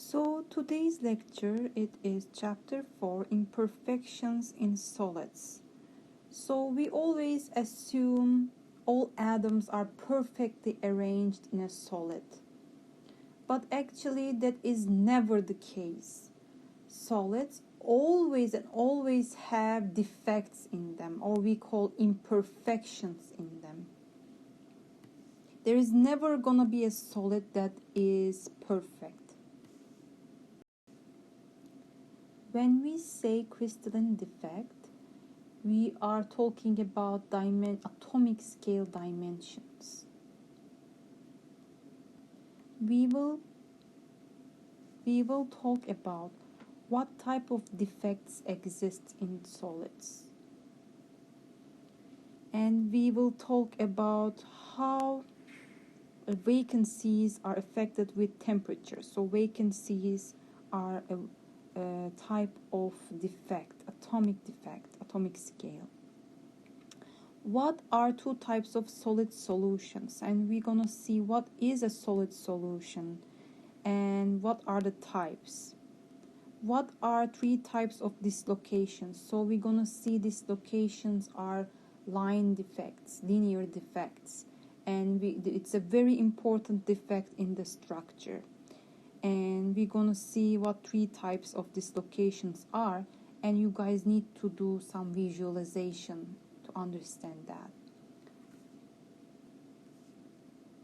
So today's lecture, it is chapter 4, Imperfections in Solids. So we always assume all atoms are perfectly arranged in a solid. But actually that is never the case. Solids always have defects in them, or we call imperfections in them. There is never gonna be a solid that is perfect. When we say crystalline defect, we are talking about atomic scale dimensions. We will talk about what type of defects exist in solids. And we will talk about how vacancies are affected with temperature. So vacancies are a type of defect, atomic scale. What are two types of solid solutions? And we're gonna see what is a solid solution and what are the types. What are three types of dislocations? So we're gonna see dislocations are line defects, linear defects, and it's a very important defect in the structure. And we're gonna see what three types of dislocations are, and you guys need to do some visualization to understand that.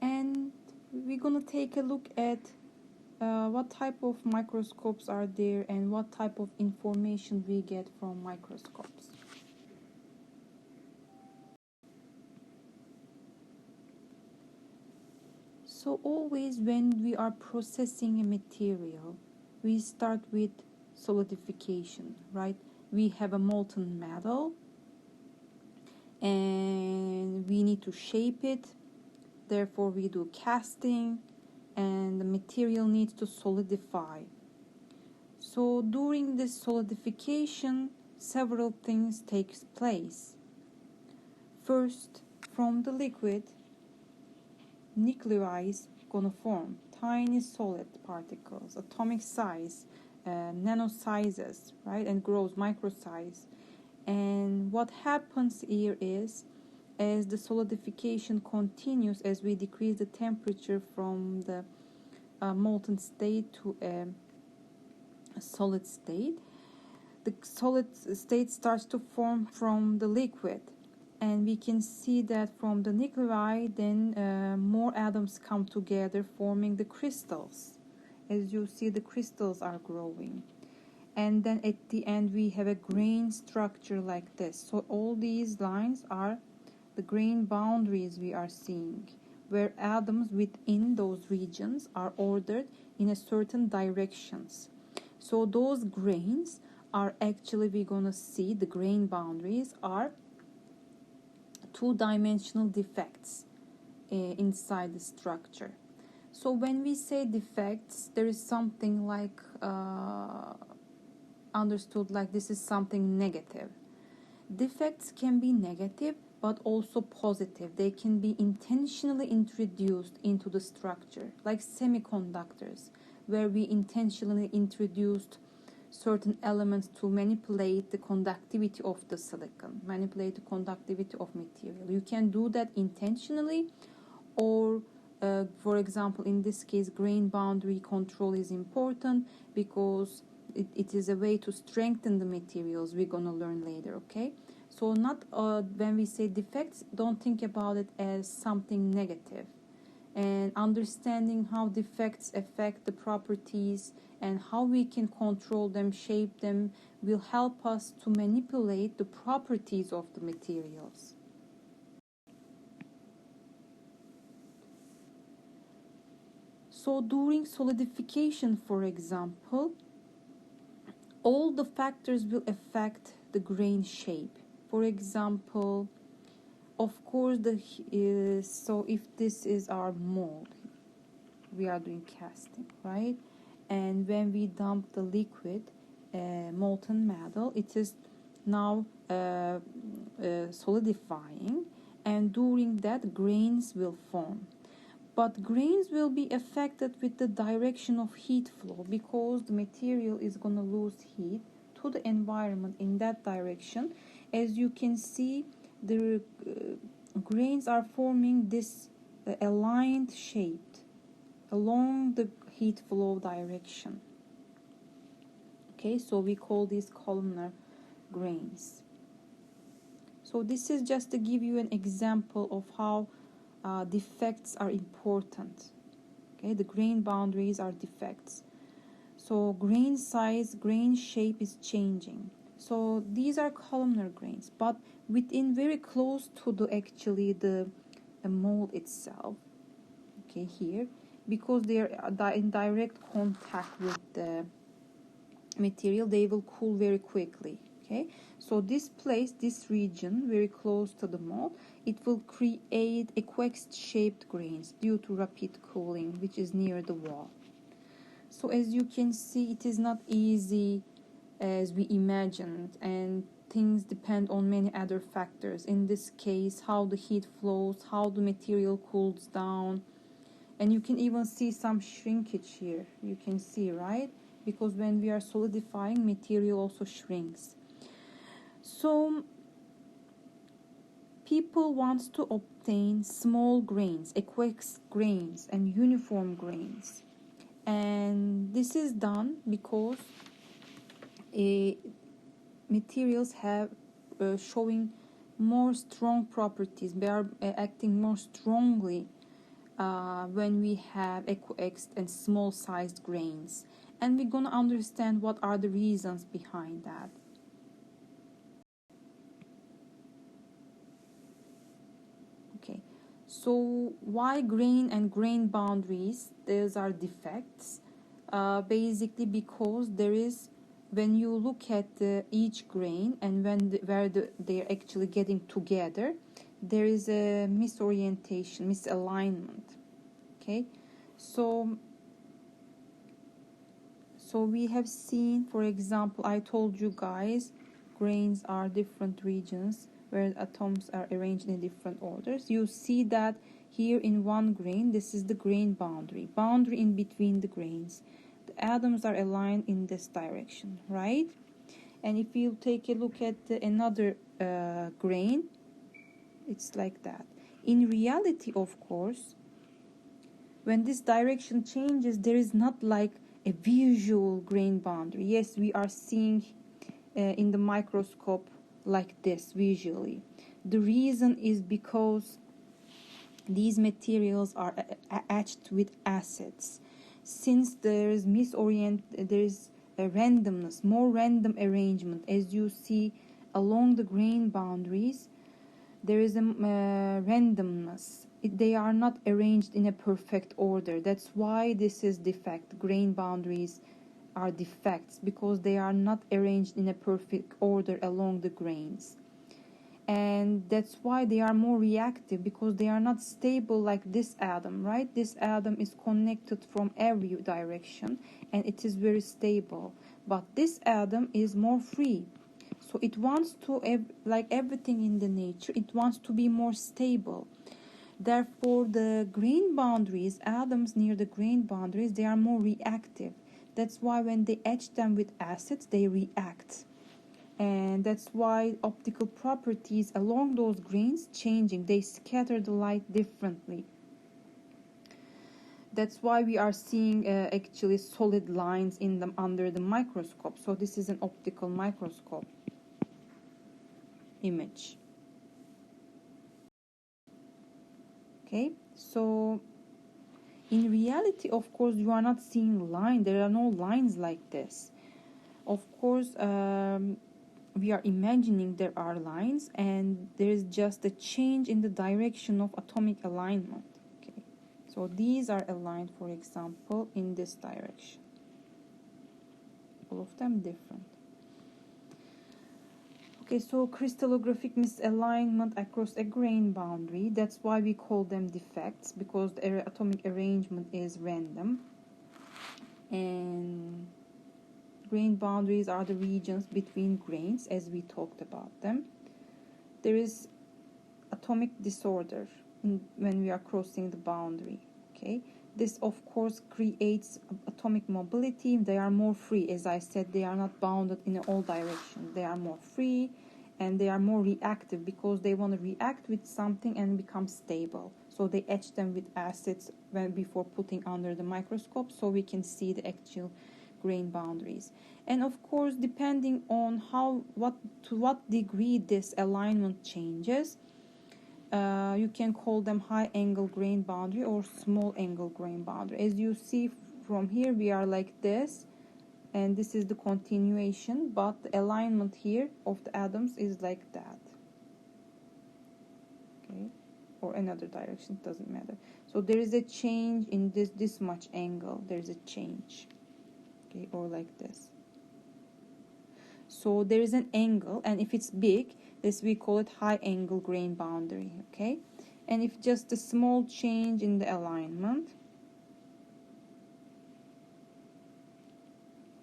And we're gonna take a look at what type of microscopes are there and what type of information we get from microscopes. So always when we are processing a material, we start with solidification, right? We have a molten metal and we need to shape it. Therefore, we do casting and the material needs to solidify. So during this solidification, several things take place. First, from the liquid, nuclei is gonna form tiny solid particles, atomic size, nano sizes, right, and grows micro size. And what happens here is, as the solidification continues, as we decrease the temperature from the molten state to a solid state, the solid state starts to form from the liquid. And we can see that from the nuclei, then more atoms come together, forming the crystals. As you see, the crystals are growing. And then at the end, we have a grain structure like this. So all these lines are the grain boundaries we are seeing, where atoms within those regions are ordered in a certain directions. So those grains are actually, we're going to see the grain boundaries are two-dimensional defects inside the structure. So when we say defects, there is something like understood like this is something negative. Defects can be negative but also positive. They can be intentionally introduced into the structure, like semiconductors, where we intentionally introduced certain elements to manipulate the conductivity of the silicon, manipulate the conductivity of material. You can do that intentionally, or for example, in this case, grain boundary control is important because it is a way to strengthen the materials. We're going to learn later, okay? So not when we say defects, don't think about it as something negative. And understanding how defects affect the properties and how we can control them, shape them, will help us to manipulate the properties of the materials. So during solidification, for example, all the factors will affect the grain shape. For example, of course, so if this is our mold, we are doing casting, right? And when we dump the liquid, molten metal, it is now solidifying, and during that grains will form. But grains will be affected with the direction of heat flow, because the material is going to lose heat to the environment in that direction. As you can see, the grains are forming this aligned shape along the heat flow direction. Okay, so we call these columnar grains. So this is just to give you an example of how defects are important. Okay, the grain boundaries are defects. So grain size, grain shape is changing. So these are columnar grains, but within very close to the mold itself. Okay, here, because they are in direct contact with the material, they will cool very quickly. Okay, so this place, this region very close to the mold, it will create equex-shaped grains due to rapid cooling, which is near the wall. So as you can see, it is not easy as we imagined, and things depend on many other factors. In this case, how the heat flows, how the material cools down, and you can even see some shrinkage here. You can see, right? Because when we are solidifying, material also shrinks. So people want to obtain small grains, equex grains, and uniform grains. And this is done because materials have showing more strong properties. They are acting more strongly when we have equex and small sized grains. And we're going to understand what are the reasons behind that. Okay, so why grain and grain boundaries? Those are defects. Basically because there is, when you look at each grain and where they're actually getting together, there is a misorientation, misalignment. Okay, so we have seen, for example, I told you guys, grains are different regions where atoms are arranged in different orders. You see that here in one grain, this is the grain boundary in between the grains. The atoms are aligned in this direction, right? And if you take a look at another grain, it's like that. In reality, of course, when this direction changes, there is not like a visual grain boundary. Yes, we are seeing in the microscope like this visually. The reason is because these materials are etched with acids. Since there is a randomness, more random arrangement, as you see along the grain boundaries, there is a randomness. They are not arranged in a perfect order. That's why this is defect. Grain boundaries are defects because they are not arranged in a perfect order along the grains. And that's why they are more reactive, because they are not stable like this atom, right? This atom is connected from every direction and it is very stable. But this atom is more free. So it wants to, like everything in the nature, it wants to be more stable. Therefore, the grain boundaries, atoms near the grain boundaries, they are more reactive. That's why when they etch them with acids, they react. And that's why optical properties along those grains changing. They scatter the light differently. That's why we are seeing actually solid lines in them under the microscope. So this is an optical microscope image. Okay, so in reality, of course, you are not seeing line. There are no lines like this. Of course, we are imagining there are lines, and there is just a change in the direction of atomic alignment. Okay, so these are aligned, for example, in this direction. All of them different. Okay, so crystallographic misalignment across a grain boundary. That's why we call them defects, because the atomic arrangement is random. And grain boundaries are the regions between grains, as we talked about them. There is atomic disorder when we are crossing the boundary. Okay, this of course creates atomic mobility. They are more free. As I said, they are not bounded in all directions. They are more free, and they are more reactive because they want to react with something and become stable. So they etch them with acids before putting under the microscope, so we can see the actual grain boundaries. And of course, depending on to what degree this alignment changes, you can call them high angle grain boundary or small angle grain boundary. As you see from here, we are like this, and this is the continuation, but the alignment here of the atoms is like that. Okay, or another direction, doesn't matter. So there is a change in this much angle. There is a change. Okay, or like this. So there is an angle, and if it's big, this we call it high angle grain boundary. Okay, and if just a small change in the alignment,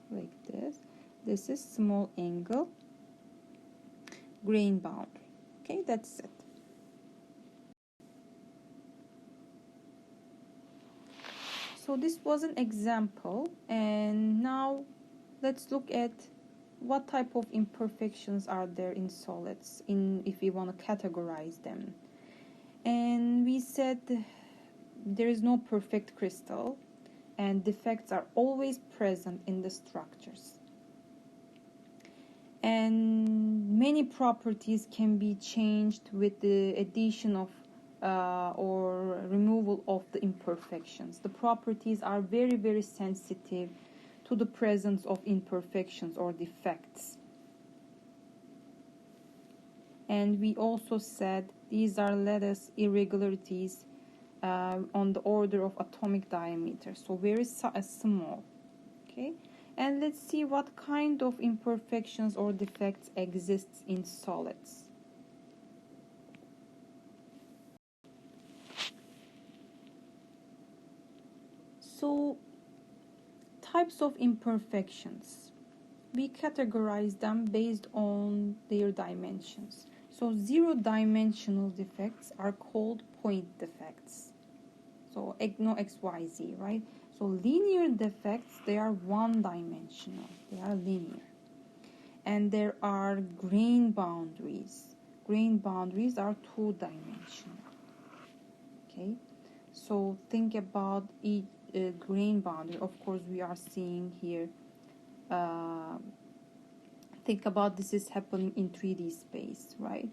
like this is small angle grain boundary. Okay, that's it. So this was an example, and now let's look at what type of imperfections are there in solids, if we want to categorize them. And we said there is no perfect crystal, and defects are always present in the structures. And many properties can be changed with the addition of or removal of the imperfections. The properties are very, very sensitive to the presence of imperfections or defects. And we also said these are lattice irregularities on the order of atomic diameter, so very small. Okay, and let's see what kind of imperfections or defects exists in solids. So, types of imperfections, we categorize them based on their dimensions. So zero-dimensional defects are called point defects. So no XYZ, right? So linear defects, they are one-dimensional. They are linear. And there are grain boundaries. Grain boundaries are two-dimensional. Okay? So think about each grain boundary. Of course, we are seeing here. Think about this is happening in 3D space, right?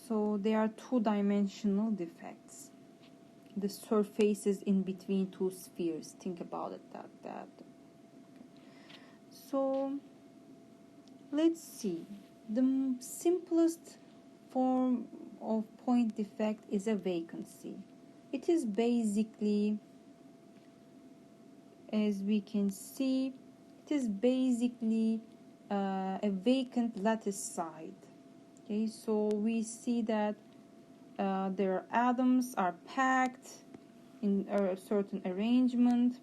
So they are two-dimensional defects. The surfaces in between two spheres. Think about it that. So let's see. The simplest form of point defect is a vacancy. It is basically, as we can see, it is basically a vacant lattice side. Okay, so we see that their atoms are packed in a certain arrangement,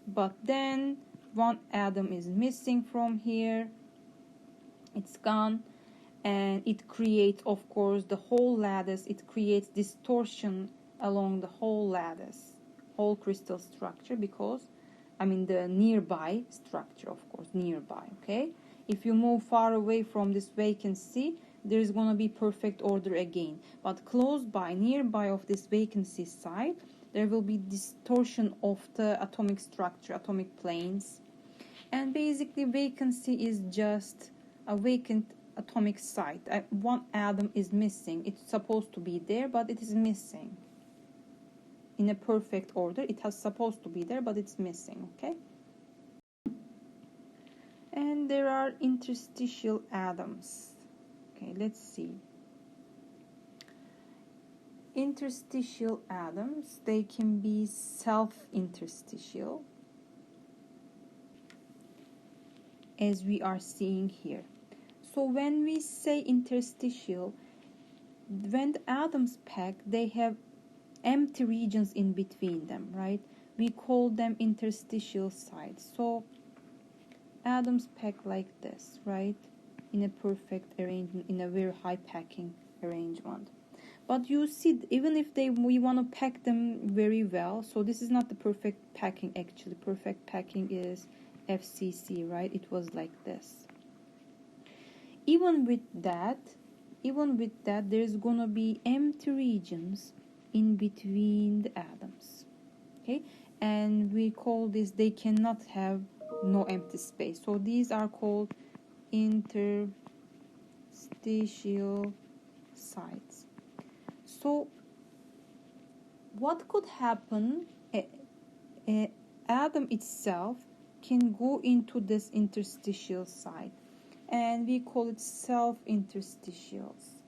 but then one atom is missing from here. It's gone, and it creates, of course, the whole lattice. It creates distortion along the whole lattice, whole crystal structure, because the nearby structure, of course, nearby. Okay, if you move far away from this vacancy, there is going to be perfect order again, but close by, nearby of this vacancy side, there will be distortion of the atomic structure, atomic planes. And basically vacancy is just a vacant atomic site. One atom is missing. It's supposed to be there, but it is missing. In a perfect order, it has supposed to be there, but it's missing. Okay, and there are interstitial atoms. Okay, let's see. Interstitial atoms, they can be self-interstitial, as we are seeing here. So when we say interstitial, when the atoms pack, they have empty regions in between them, right? We call them interstitial sites. So atoms pack like this, right? In a perfect arrangement, in a very high packing arrangement. But you see, even if we want to pack them very well, so this is not the perfect packing actually. Perfect packing is FCC, right? It was like this. Even with that, there's gonna be empty regions in between the atoms. Okay, and we call this, they cannot have no empty space. So these are called interstitial sites. So what could happen? A atom itself can go into this interstitial site, and we call it self-interstitials.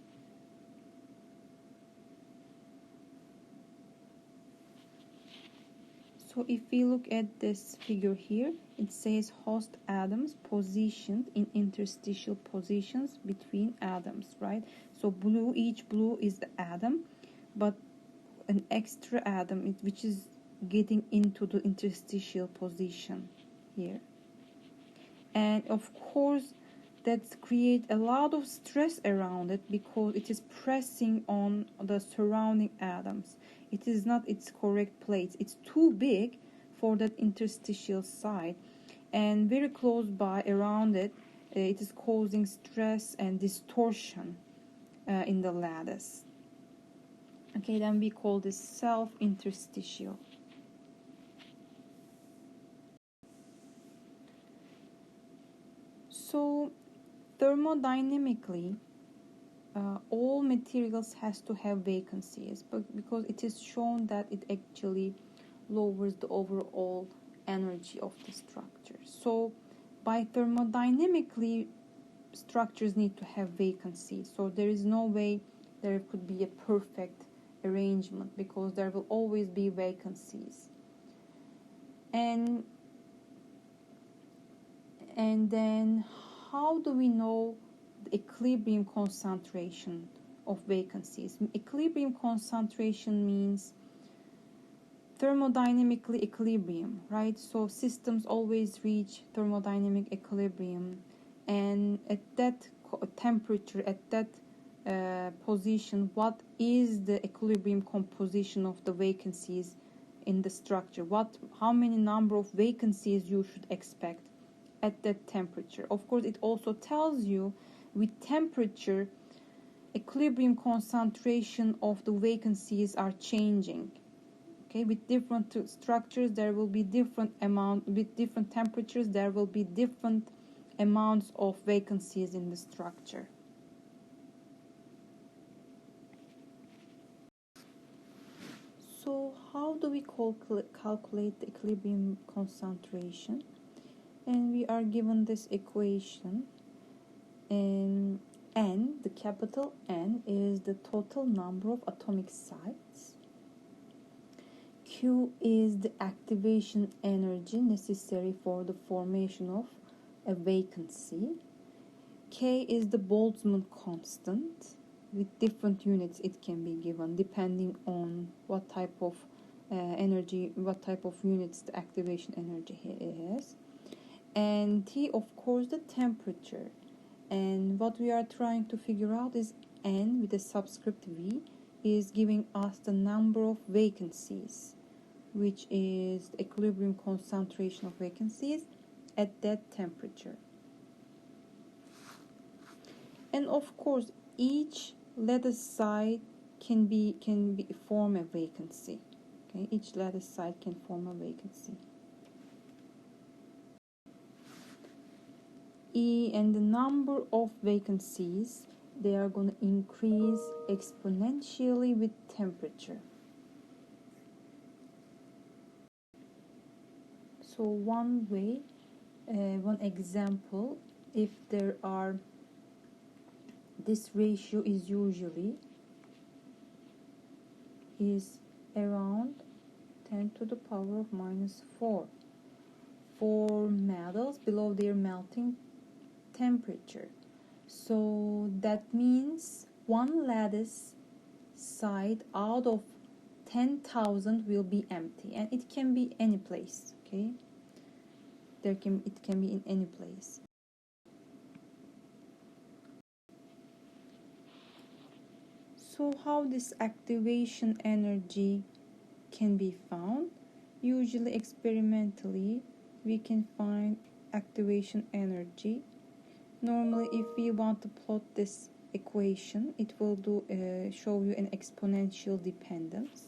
So if we look at this figure here, it says host atoms positioned in interstitial positions between atoms, right? So blue, each blue is the atom, but an extra atom which is getting into the interstitial position here. And of course, that creates a lot of stress around it because it is pressing on the surrounding atoms. It is not its correct place. It's too big for that interstitial site, and very close by around it, it is causing stress and distortion in the lattice. Okay, then we call this self-interstitial. So thermodynamically, all materials has to have vacancies, but because it is shown that it actually lowers the overall energy of the structure. So by thermodynamically, structures need to have vacancies. So there is no way there could be a perfect arrangement because there will always be vacancies. And then how do we know the equilibrium concentration of vacancies? Equilibrium concentration means thermodynamically equilibrium, right? So systems always reach thermodynamic equilibrium, and at that temperature, at that position, what is the equilibrium composition of the vacancies in the structure? How many number of vacancies you should expect at that temperature? Of course, it also tells you with temperature, equilibrium concentration of the vacancies are changing. Okay, with different structures, there will be different amount. With different temperatures, there will be different amounts of vacancies in the structure. So how do we calculate the equilibrium concentration? And we are given this equation, and N, the capital N, is the total number of atomic sites. Q is the activation energy necessary for the formation of a vacancy. K is the Boltzmann constant. With different units it can be given depending on what type of energy, what type of units the activation energy is. And T, of course, the temperature. And what we are trying to figure out is N with a subscript V is giving us the number of vacancies, which is the equilibrium concentration of vacancies at that temperature. And of course, each lattice site can form a vacancy. Okay, each lattice site can form a vacancy. E, and the number of vacancies, they are going to increase exponentially with temperature. So one way, one example, if there are, this ratio is usually is around 10 to the power of minus 4 for metals below their melting temperature. So that means one lattice site out of 10,000 will be empty, and it can be any place. Okay, it can be in any place. So how this activation energy can be found? Usually experimentally we can find activation energy. Normally if we want to plot this equation, it will show you an exponential dependence,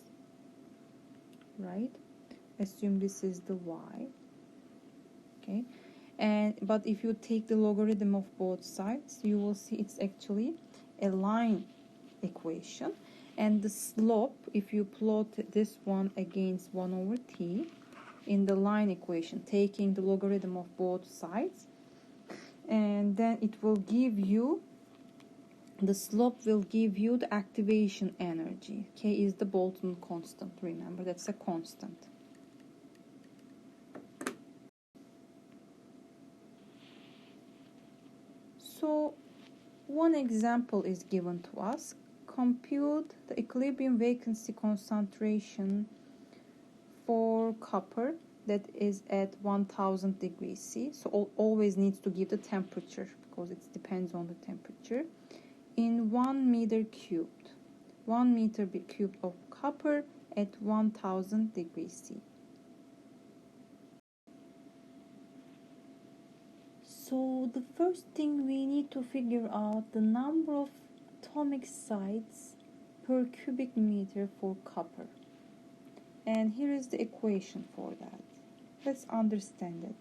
right? Assume this is the y, okay? But if you take the logarithm of both sides, you will see it's actually a line equation. And the slope, if you plot this one against 1 over t in the line equation, taking the logarithm of both sides, and then it will give you, the slope will give you the activation energy. K is the Boltzmann constant, remember, that's a constant. So one example is given to us. Compute the equilibrium vacancy concentration for copper that is at 1000 degrees C. So always needs to give the temperature because it depends on the temperature. In 1 meter cubed. 1 meter cubed of copper at 1000 degrees C. So the first thing we need to figure out the number of atomic sites per cubic meter for copper. And here is the equation for that. Let's understand it.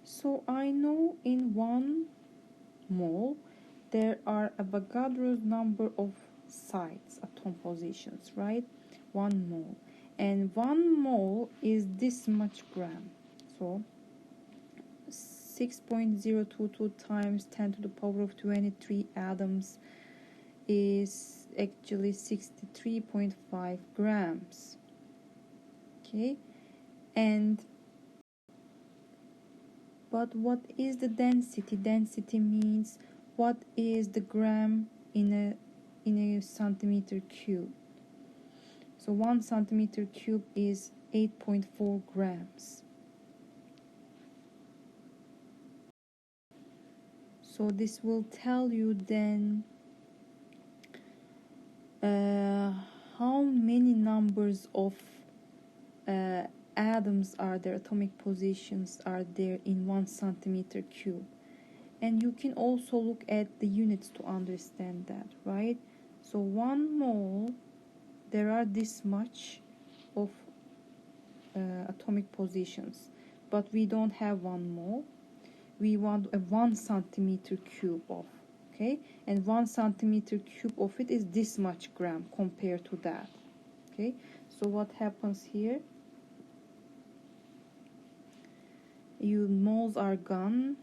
So I know in 1 mole there are Avogadro's number of sites, atom positions, right? 1 mole. And 1 mole is this much gram. So 6.022 times 10 to the power of 23 atoms is actually 63.5 grams. Okay, but what is the density? Density means what is the gram in a centimeter cube. So 1 centimeter cube is 8.4 grams. So this will tell you then how many numbers of atoms are there, atomic positions are there in 1 centimeter cube. And you can also look at the units to understand that, right? So 1 mole, there are this much of atomic positions, but we don't have 1 mole. We want a 1 centimeter cube of, okay? And 1 centimeter cube of it is this much gram compared to that, okay? So what happens here? Moles are gone,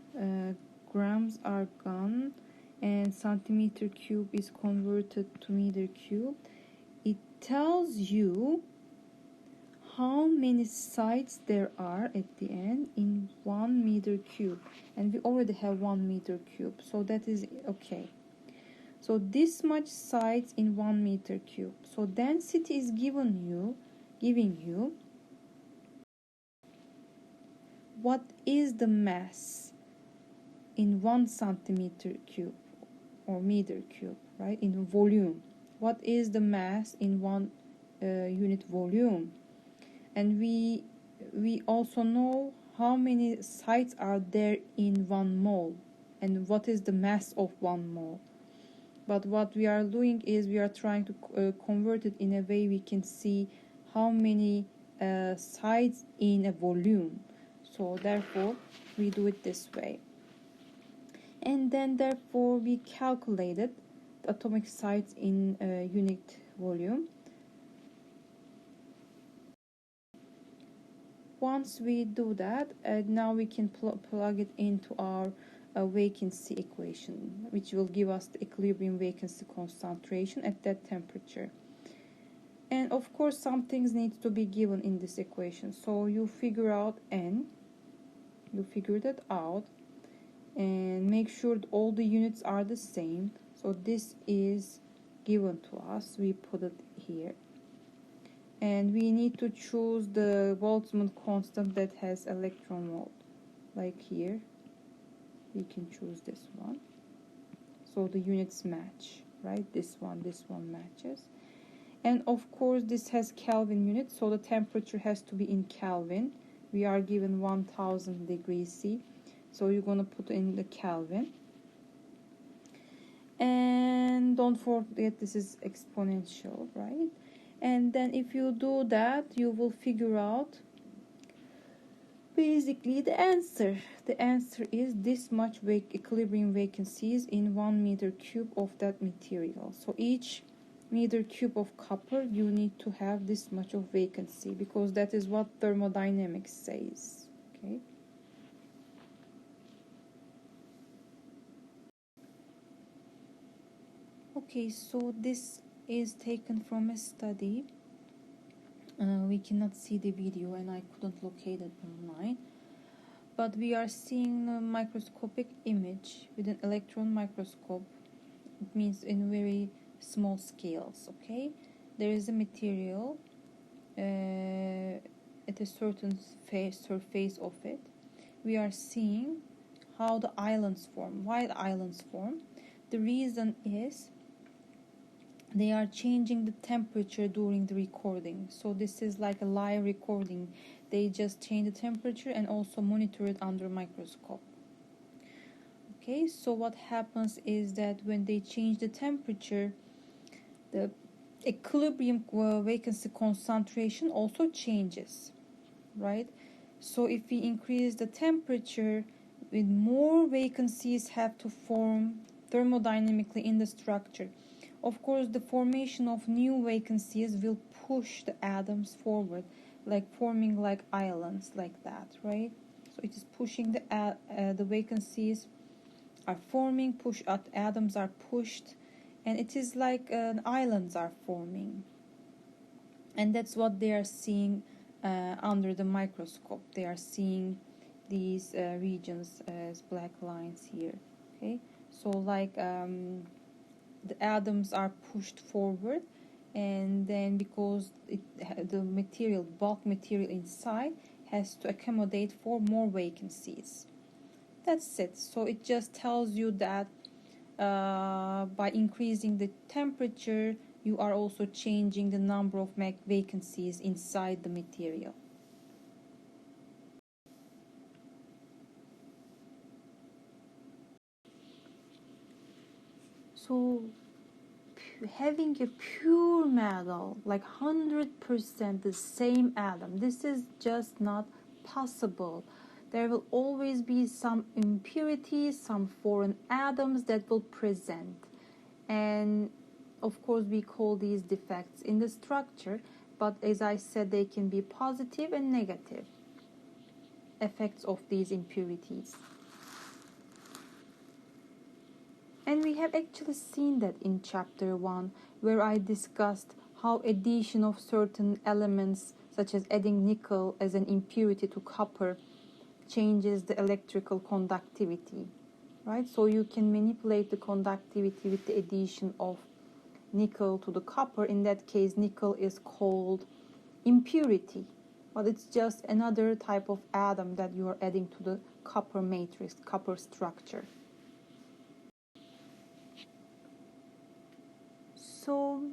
grams are gone, and centimeter cube is converted to meter cube. It tells you how many sites there are at the end in 1 meter cube, and we already have 1 meter cube, so that is okay. So this much sites in 1 meter cube. So density is giving you what is the mass in 1 centimeter cube or meter cube, right? In volume, what is the mass in 1 unit volume? And we also know how many sites are there in 1 mole and what is the mass of 1 mole. But what we are doing is we are trying to convert it in a way we can see how many sites in a volume. So therefore we do it this way. And then therefore we calculated the atomic sites in unit volume. Once we do that, now we can plug it into our vacancy equation, which will give us the equilibrium vacancy concentration at that temperature. And of course some things need to be given in this equation. So you figure out N, you figure that out, and make sure that all the units are the same. So this is given to us, we put it here. And we need to choose the Boltzmann constant that has electron volt. Like here, we can choose this one. so the units match, right? This one matches. And of course this has Kelvin units, so the temperature has to be in Kelvin. We are given 1000 degrees C, so you're going to put in the Kelvin. And don't forget this is exponential, right? And then if you do that, you will figure out basically the answer. The answer is this much equilibrium vacancies in 1 meter cube of that material. So each meter cube of copper, you need to have this much of vacancy, because that is what thermodynamics says. Okay. Okay, so this is taken from a study. We cannot see the video and I couldn't locate it online. But we are seeing a microscopic image with an electron microscope. It means in very small scales, okay? There is a material at a certain surface of it. We are seeing how the islands form. Why the islands form? The reason is they are changing the temperature during the recording. So this is like a live recording. They just change the temperature and also monitor it under a microscope. Okay, so what happens is that when they change the temperature, the equilibrium vacancy concentration also changes, right? So if we increase the temperature, with more vacancies have to form thermodynamically in the structure. Of course, the formation of new vacancies will push the atoms forward, like forming like islands like that, right? So it is pushing the vacancies are forming, atoms are pushed, and it is like islands are forming. And that's what they are seeing under the microscope. They are seeing these regions as black lines here, okay? So like the atoms are pushed forward, and then because the material, bulk material inside has to accommodate for more vacancies. That's it. So it just tells you that by increasing the temperature, you are also changing the number of vacancies inside the material. So having a pure metal, like 100% the same atom, this is just not possible. There will always be some impurities, some foreign atoms that will present. And of course we call these defects in the structure, but as I said, they can be positive and negative effects of these impurities. And we have actually seen that in chapter 1, where I discussed how addition of certain elements, such as adding nickel as an impurity to copper, changes the electrical conductivity, right? So you can manipulate the conductivity with the addition of nickel to the copper. In that case, nickel is called impurity, but it's just another type of atom that you are adding to the copper matrix, copper structure. So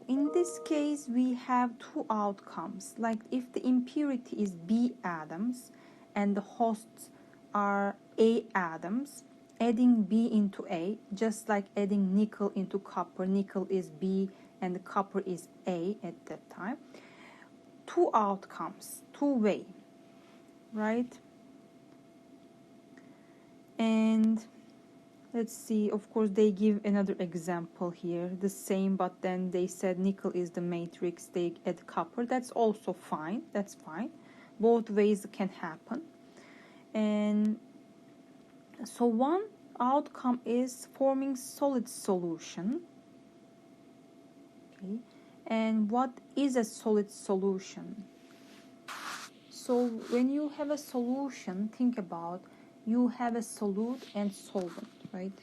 in this case, we have two outcomes. Like if the impurity is B atoms and the hosts are A atoms, adding B into A, just like adding nickel into copper. Nickel is B and the copper is A at that time. Two outcomes, two-way, right? And let's see, of course, they give another example here, the same, but then they said nickel is the matrix, they add copper. That's also fine, that's fine. Both ways can happen. And so one outcome is forming solid solution. Okay. And what is a solid solution? So when you have a solution, think about, you have a solute and solvent, right?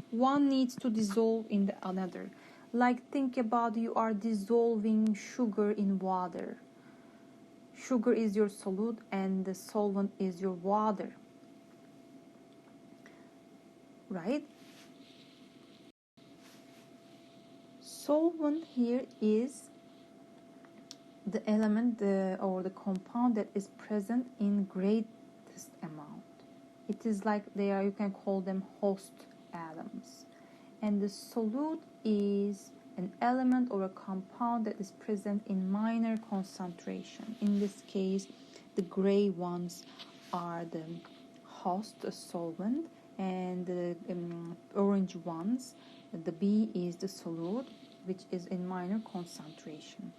One needs to dissolve in the another. Like think about, you are dissolving sugar in water. sugar is your solute and the solvent is your water, right? Solvent here is the element or the compound that is present in greatest amount. It is like they are, you can call them host atoms. And the solute is an element or a compound that is present in minor concentration. In this case, the gray ones are the host, the solvent, and the orange ones, the B is the solute, which is in minor concentration.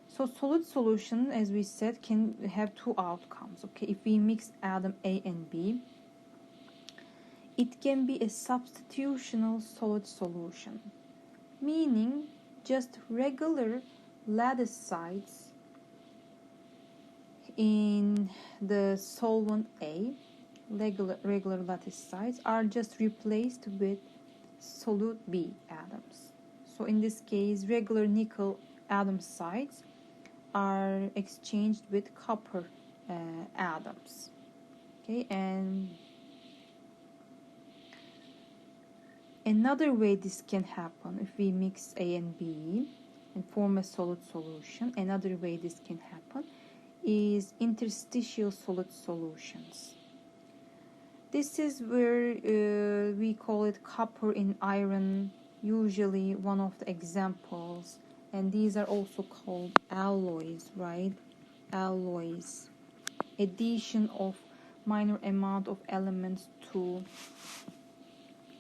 So solid solution, as we said, can have two outcomes. Okay, if we mix atom A and B, it can be a substitutional solid solution, meaning just regular lattice sites in the solvent A, regular lattice sites are just replaced with solute B atoms. So in this case, regular nickel atom sites are exchanged with copper atoms. Okay, and another way this can happen if we mix A and B and form a solid solution, another way this can happen is interstitial solid solutions. This is where we call it copper in iron, usually one of the examples, and these are also called alloys, right? Alloys, addition of minor amount of elements to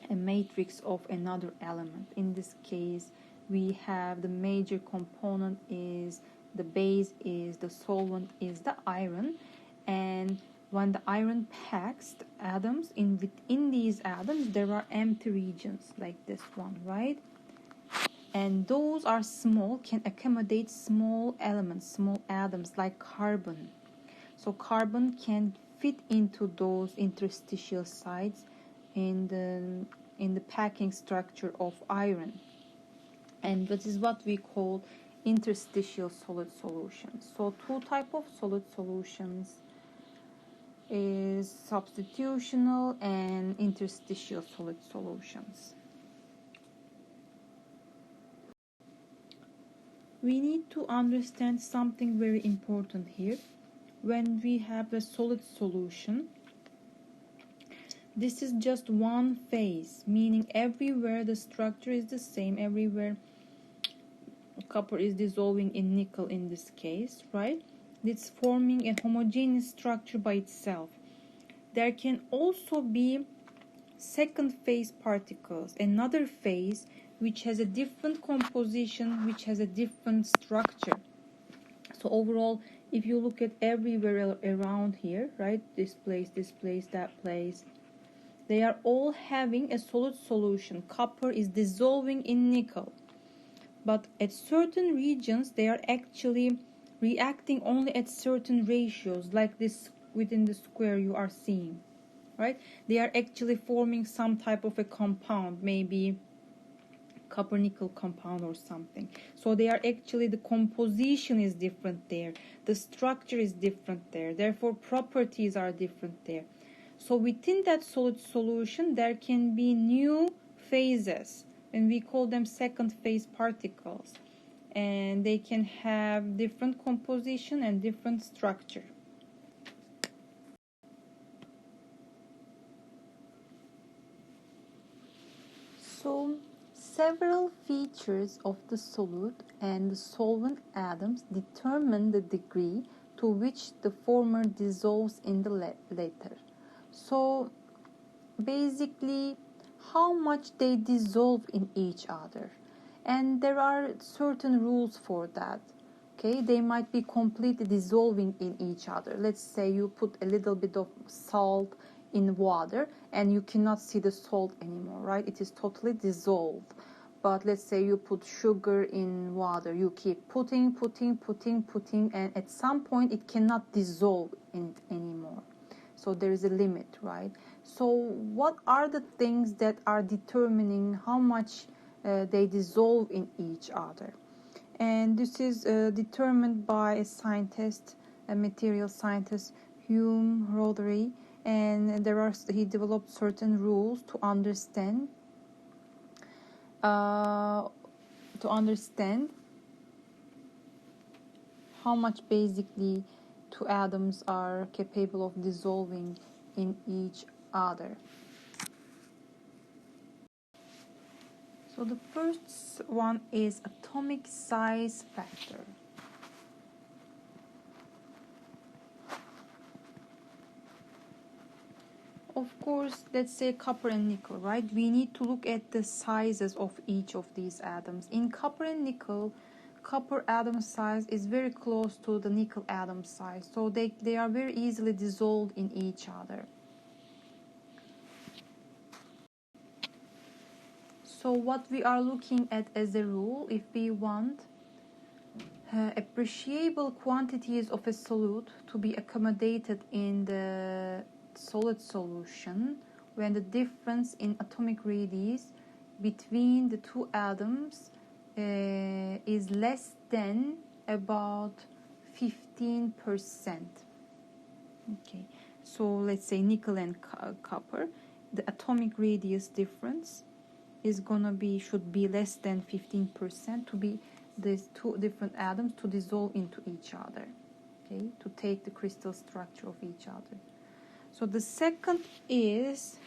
a matrix of another element. In this case, we have the major component is the base is the solvent is the iron, and when the iron packs the atoms within these atoms, there are empty regions like this one, right? And those are small, can accommodate small elements, small atoms like carbon. So carbon can fit into those interstitial sites in the packing structure of iron, and that is what we call interstitial solid solutions. So two types of solid solutions is substitutional and interstitial solid solutions. We need to understand something very important here. When we have a solid solution, this is just one phase, meaning everywhere the structure is the same, everywhere copper is dissolving in nickel in this case, right? It's forming a homogeneous structure by itself. There can also be second phase particles, another phase which has a different composition, which has a different structure. So overall, if you look at everywhere around here, right, this place, that place, they are all having a solid solution. Copper is dissolving in nickel, but at certain regions they are actually reacting only at certain ratios, like this within the square you are seeing, right? They are actually forming some type of a compound, maybe copper nickel compound or something. So they are actually, the composition is different there, the structure is different there, therefore properties are different there. So within that solid solution there can be new phases, and we call them second phase particles, and they can have different composition and different structure. So several features of the solute and the solvent atoms determine the degree to which the former dissolves in the latter. So basically, how much they dissolve in each other, and there are certain rules for that. Okay, they might be completely dissolving in each other. Let's say you put a little bit of salt in water and you cannot see the salt anymore, right? It is totally dissolved. But let's say you put sugar in water, you keep putting, and at some point it cannot dissolve in it anymore. So there is a limit, right? So what are the things that are determining how much they dissolve in each other? And this is determined by a scientist a material scientist, Hume-Rothery, and he developed certain rules to understand how much basically two atoms are capable of dissolving in each other. So the first one is atomic size factor. Of course, let's say copper and nickel, right? We need to look at the sizes of each of these atoms. In copper and nickel, copper atom size is very close to the nickel atom size. So they are very easily dissolved in each other. So what we are looking at as a rule, if we want appreciable quantities of a solute to be accommodated in the solid solution, when the difference in atomic radius between the two atoms is less than about 15%. Okay, so let's say nickel and copper, the atomic radius difference is should be less than 15% to be these two different atoms to dissolve into each other, okay, to take the crystal structure of each other. So the second is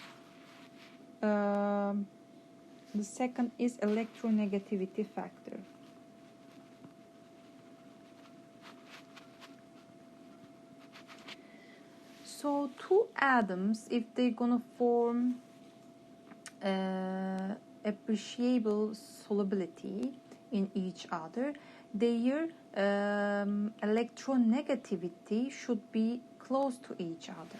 electronegativity factor. So two atoms, if they're gonna form appreciable solubility in each other, their electronegativity should be close to each other.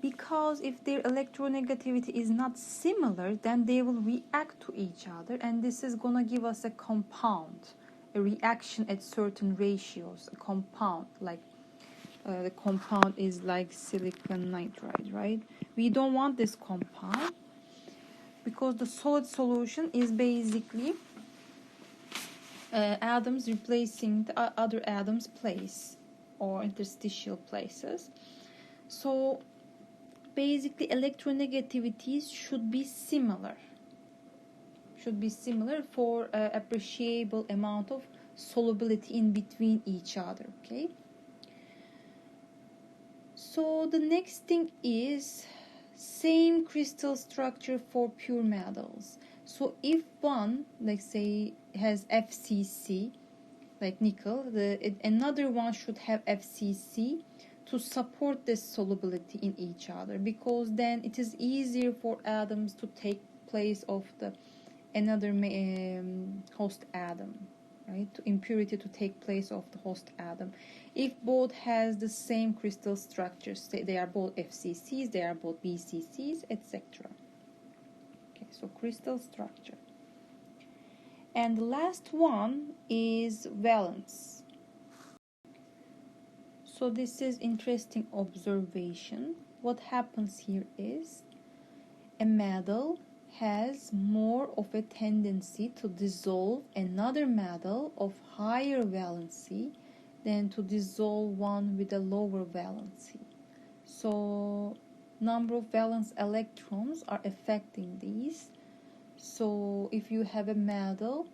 Because if their electronegativity is not similar, then they will react to each other, and this is going to give us a compound, a reaction at certain ratios, a compound, like the compound is like silicon nitride, right? We don't want this compound because the solid solution is basically atoms replacing the other atoms' place or interstitial places. So basically electronegativities should be similar for appreciable amount of solubility in between each other, okay? So the next thing is same crystal structure for pure metals. So if one, let's say, has FCC, like nickel, another one should have FCC to support this solubility in each other, because then it is easier for atoms to take place of another host atom, right? Impurity to take place of the host atom. If both has the same crystal structures, they are both FCCs, they are both BCCs, etc. Okay, so crystal structure. And the last one is valence. So this is interesting observation. What happens here is a metal has more of a tendency to dissolve another metal of higher valency than to dissolve one with a lower valency. So number of valence electrons are affecting these. So if you have a metal,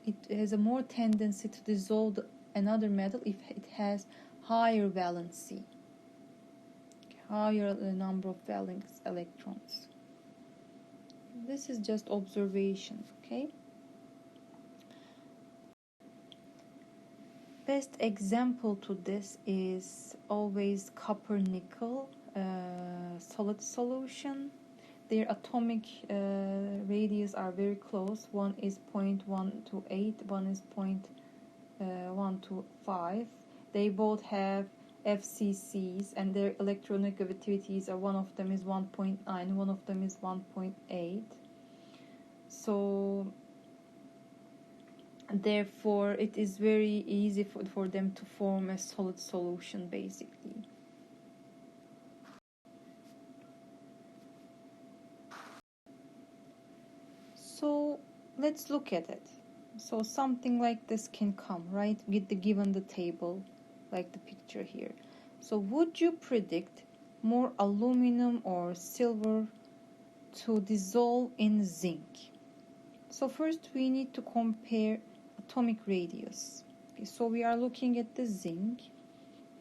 it has a more tendency to dissolve another metal if it has higher valency, higher number of valence electrons. This is just observation, okay? Best example to this is always copper nickel solid solution. Their atomic radius are very close. One is 0.128, one is 0.125. They both have FCCs, and their electronegativities are, one of them is 1.9, one of them is 1.8. So therefore it is very easy for them to form a solid solution basically. So let's look at it. So something like this can come, right, with the given the table, like the picture here. So would you predict more aluminum or silver to dissolve in zinc? So first we need to compare atomic radius. Okay, so we are looking at the zinc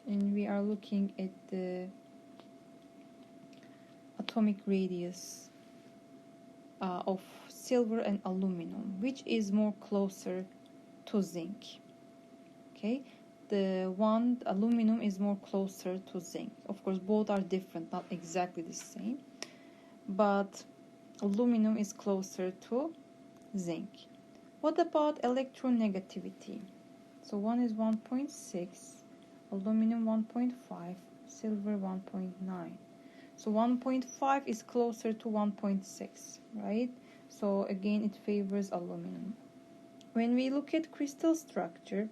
and we are looking at the atomic radius of silver and aluminum. Which is more closer to zinc? Okay, the aluminum is more closer to zinc. Of course, both are different, not exactly the same, but aluminum is closer to zinc. What about electronegativity? So one is 1.6, aluminum 1.5, silver 1.9. So 1.5 is closer to 1.6, right? So again, it favors aluminum. When we look at crystal structure,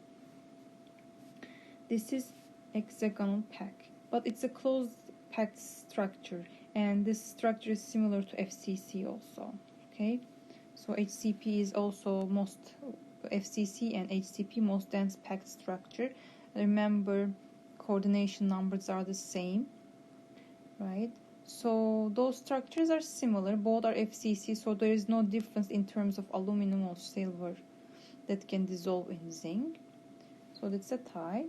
this is hexagonal pack, but it's a closed packed structure, and this structure is similar to FCC also. Okay, so HCP is also FCC and HCP most dense packed structure. Remember, coordination numbers are the same, right? So those structures are similar, both are FCC, so there is no difference in terms of aluminum or silver that can dissolve in zinc. So that's a tie.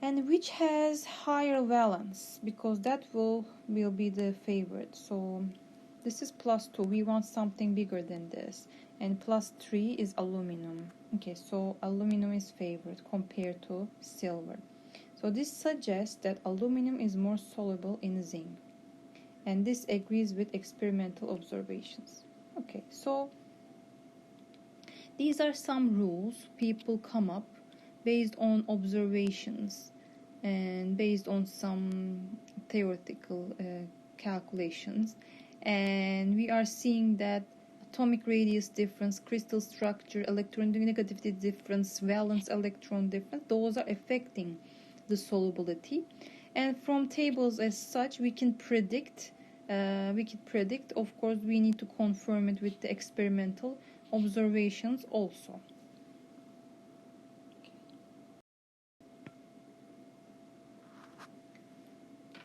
And which has higher valence, because that will be the favorite. So this is +2, we want something bigger than this, and +3 is aluminum. Okay, so aluminum is favored compared to silver. So this suggests that aluminum is more soluble in zinc, and this agrees with experimental observations. Okay, so these are some rules people come up based on observations and based on some theoretical calculations, and we are seeing that atomic radius difference, crystal structure, electronegativity difference, valence electron difference, those are affecting the solubility. And from tables as such, we can predict, of course we need to confirm it with the experimental observations also.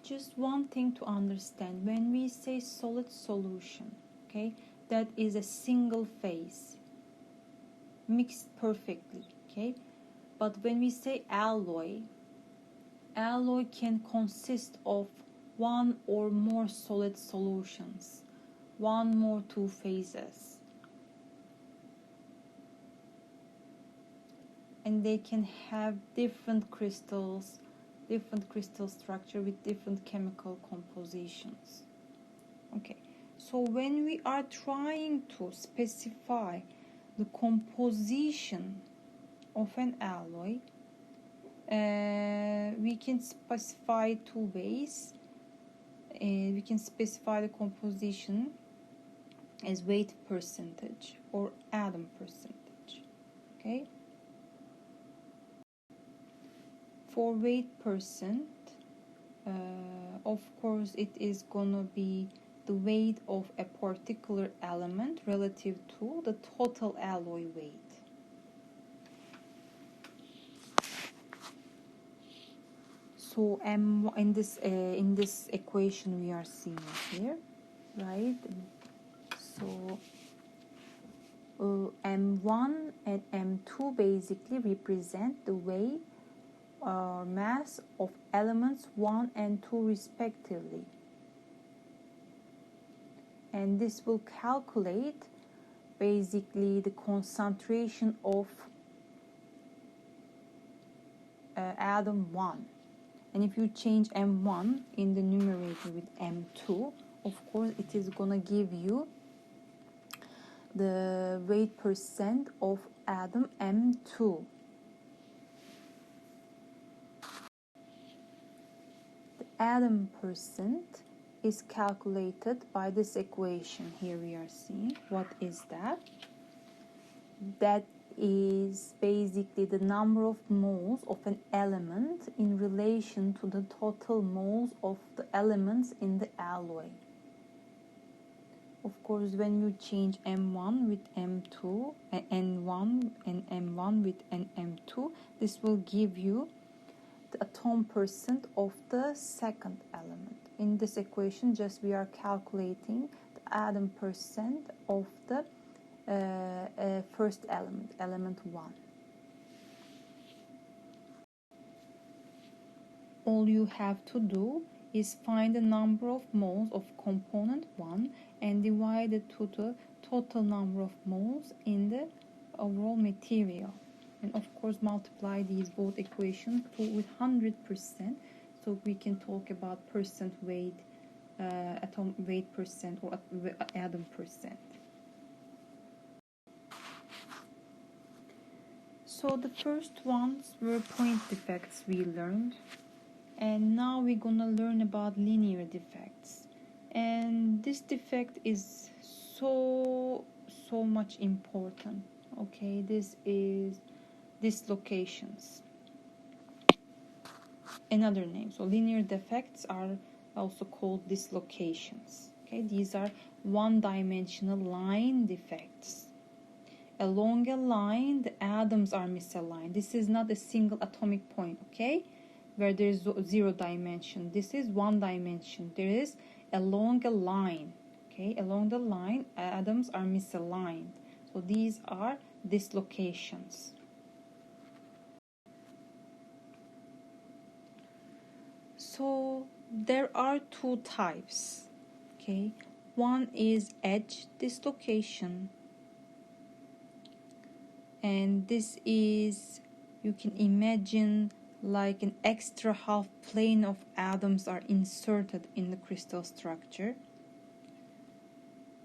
Just one thing to understand, when we say solid solution, okay, that is a single phase mixed perfectly, okay, but when we say alloy can consist of one or more solid solutions, one more two phases, and they can have different crystal structure with different chemical compositions. Okay, so when we are trying to specify the composition of an alloy, we can specify two ways. We can specify the composition as weight percentage or atom percentage. Okay, for weight percent, of course it is gonna be the weight of a particular element relative to the total alloy weight. So in this equation we are seeing here, right? So M1 and M2 basically represent the weight or mass of elements 1 and 2 respectively, and this will calculate basically the concentration of atom 1. And if you change M1 in the numerator with M2, of course it is gonna give you the weight percent of atom M2. The atom percent is calculated by this equation. Here we are seeing what is that. That is basically the number of moles of an element in relation to the total moles of the elements in the alloy. Of course, when you change M1 with M2, N1 and M1 with an M2, this will give you the atom percent of the second element. In this equation, just we are calculating the atom percent of the first element, element 1. All you have to do is find the number of moles of component 1 and divide it to the total number of moles in the overall material. And of course multiply these both equations with 100%, so we can talk about percent weight, atom weight percent or atom percent. So the first ones were point defects we learned. And now we're gonna learn about linear defects, and this defect is so much important. Okay, this is dislocations, another name. So linear defects are also called dislocations. Okay, these are one-dimensional line defects. Along a line, the atoms are misaligned. This is not a single atomic point, okay, where there is 0 dimension. This is 1 dimension. There is along a line. Okay, along the line, atoms are misaligned. So these are dislocations. So there are 2 types. Okay, one is edge dislocation, and this is, you can imagine, like an extra half plane of atoms are inserted in the crystal structure,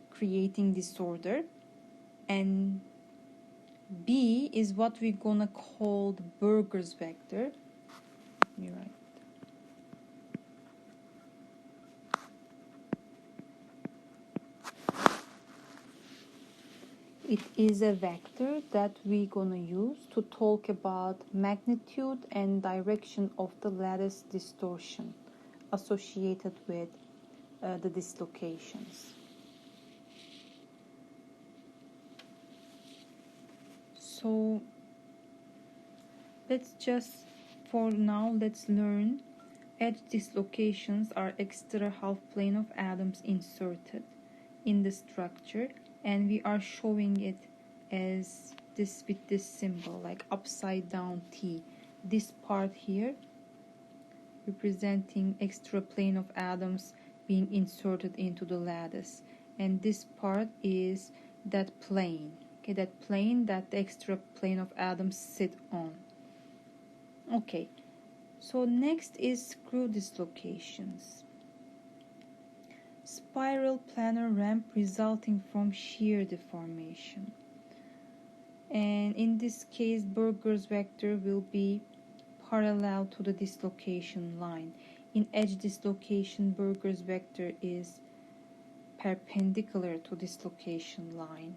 creating disorder. And B is what we're gonna call the Burger's vector. Let me write. It is a vector that we're gonna use to talk about magnitude and direction of the lattice distortion associated with the dislocations. So let's just, for now, let's learn edge dislocations are extra half plane of atoms inserted in the structure, and we are showing it as this with this symbol, like upside down T. This part here representing extra plane of atoms being inserted into the lattice, and this part is that plane. Okay, that plane that the extra plane of atoms sit on. Okay, so next is screw dislocations. Spiral planar ramp resulting from shear deformation. And in this case, Burger's vector will be parallel to the dislocation line. In edge dislocation, Burger's vector is perpendicular to dislocation line.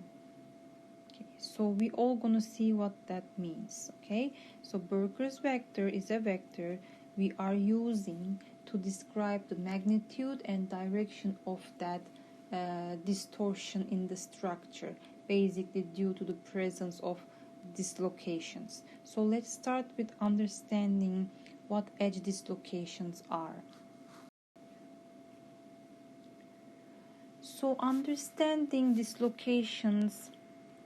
Okay, so we all gonna see what that means. Okay, so Burger's vector is a vector we are using to describe the magnitude and direction of that distortion in the structure, basically due to the presence of dislocations. So let's start with understanding what edge dislocations are. So understanding dislocations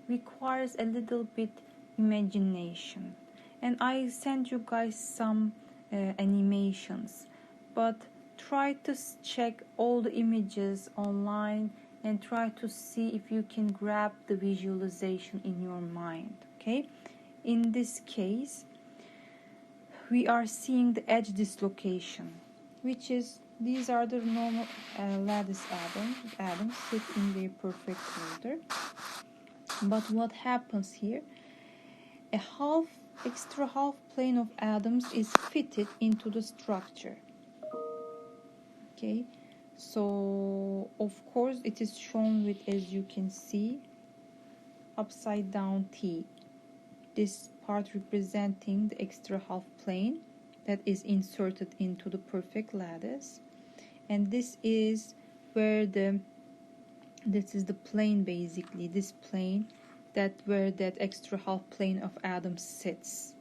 requires a little bit imagination, and I sent you guys some animations, but try to check all the images online and try to see if you can grab the visualization in your mind. Okay, in this case we are seeing the edge dislocation, which is, these are the normal lattice atoms sit in their perfect order. But what happens here, a extra half plane of atoms is fitted into the structure. Okay, so of course it is shown with, as you can see, upside down T. This part representing the extra half plane that is inserted into the perfect lattice, and this is where the This is the plane, basically, this plane, that where that extra half plane of Adam sits.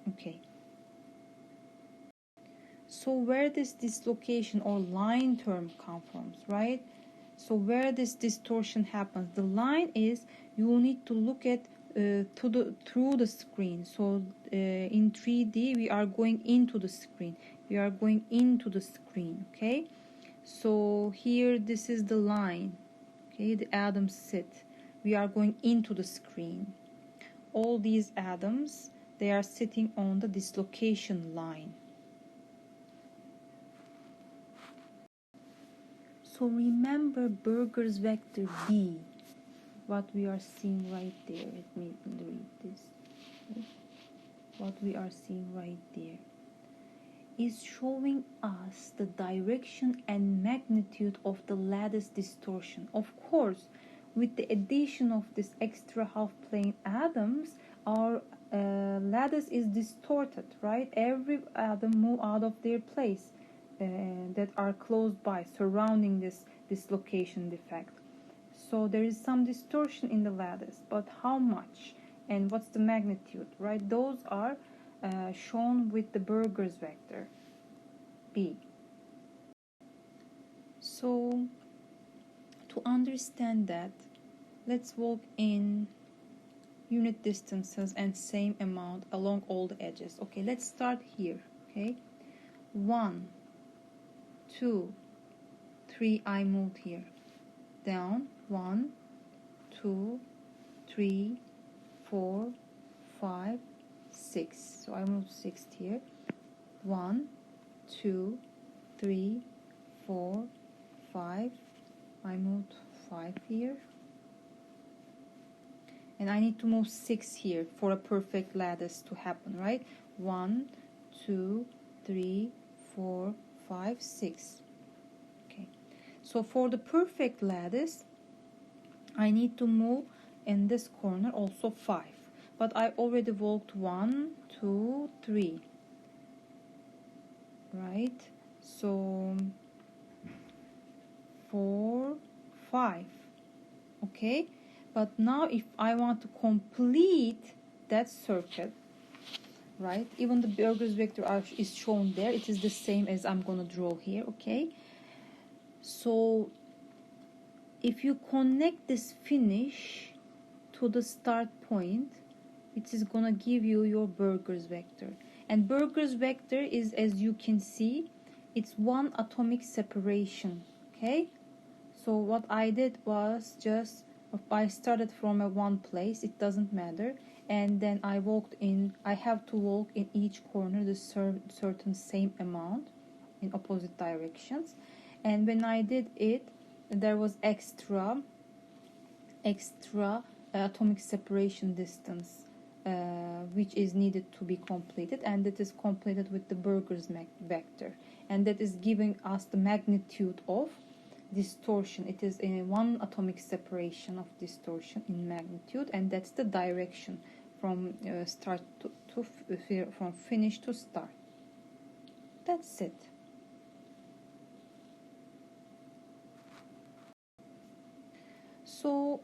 Okay. So where this dislocation or line term comes from, right? So where this distortion happens, the line is, you need to look at through the screen. So in 3D we are going into the screen. We are going into the screen. Okay. So here this is the line. Okay, the atoms sit. We are going into the screen. All these atoms, they are sitting on the dislocation line. So remember Berger's vector B, what we are seeing right there. Let me read this. Okay. What we are seeing right there is showing us the direction and magnitude of the lattice distortion. Of course, with the addition of this extra half-plane atoms, our lattice is distorted, right? Every atom move out of their place that are close by, surrounding this dislocation defect. So there is some distortion in the lattice, but how much and what's the magnitude, right? Those are shown with the Berger's vector B. So to understand that, let's walk in unit distances and same amount along all the edges. Okay, let's start here. Okay, 1, 2, 3, I moved here down, 1, 2, 3, 4, 5, 6. So I moved 6 here. 1, 2, 3, 4, 5. I moved 5 here. And I need to move 6 here for a perfect lattice to happen, right? 1, 2, 3, 4, 5, 6. Okay. So for the perfect lattice, I need to move in this corner also 5. But I already walked 1, 2, 3. Right? So 4, 5. Okay? But now if I want to complete that circuit, right? Even the Berger's vector is shown there. It is the same as I'm going to draw here, okay? So if you connect this finish to the start point, it is going to give you your Berger's vector. And Berger's vector is, as you can see, it's one atomic separation, okay? So what I did was just, I started from one place, it doesn't matter, and then I walked in. I have to walk in each corner the certain same amount in opposite directions. And when I did it, there was extra atomic separation distance which is needed to be completed, and that is completed with the Berger's vector, and that is giving us the magnitude of distortion. It is in one atomic separation of distortion in magnitude, and that's the direction from start from finish to start. That's it. So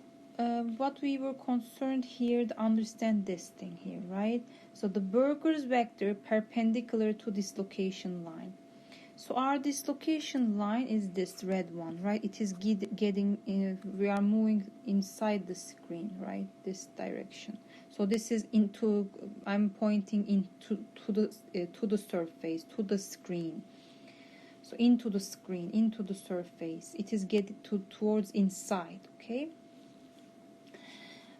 what we were concerned here to understand this thing here, right? So the Berger's vector perpendicular to dislocation line. So our dislocation line is this red one, right? It is getting we are moving inside the screen, right? This direction. So this is into, I'm pointing into to the surface, to the screen. So into the screen, into the surface. It is getting towards inside, okay?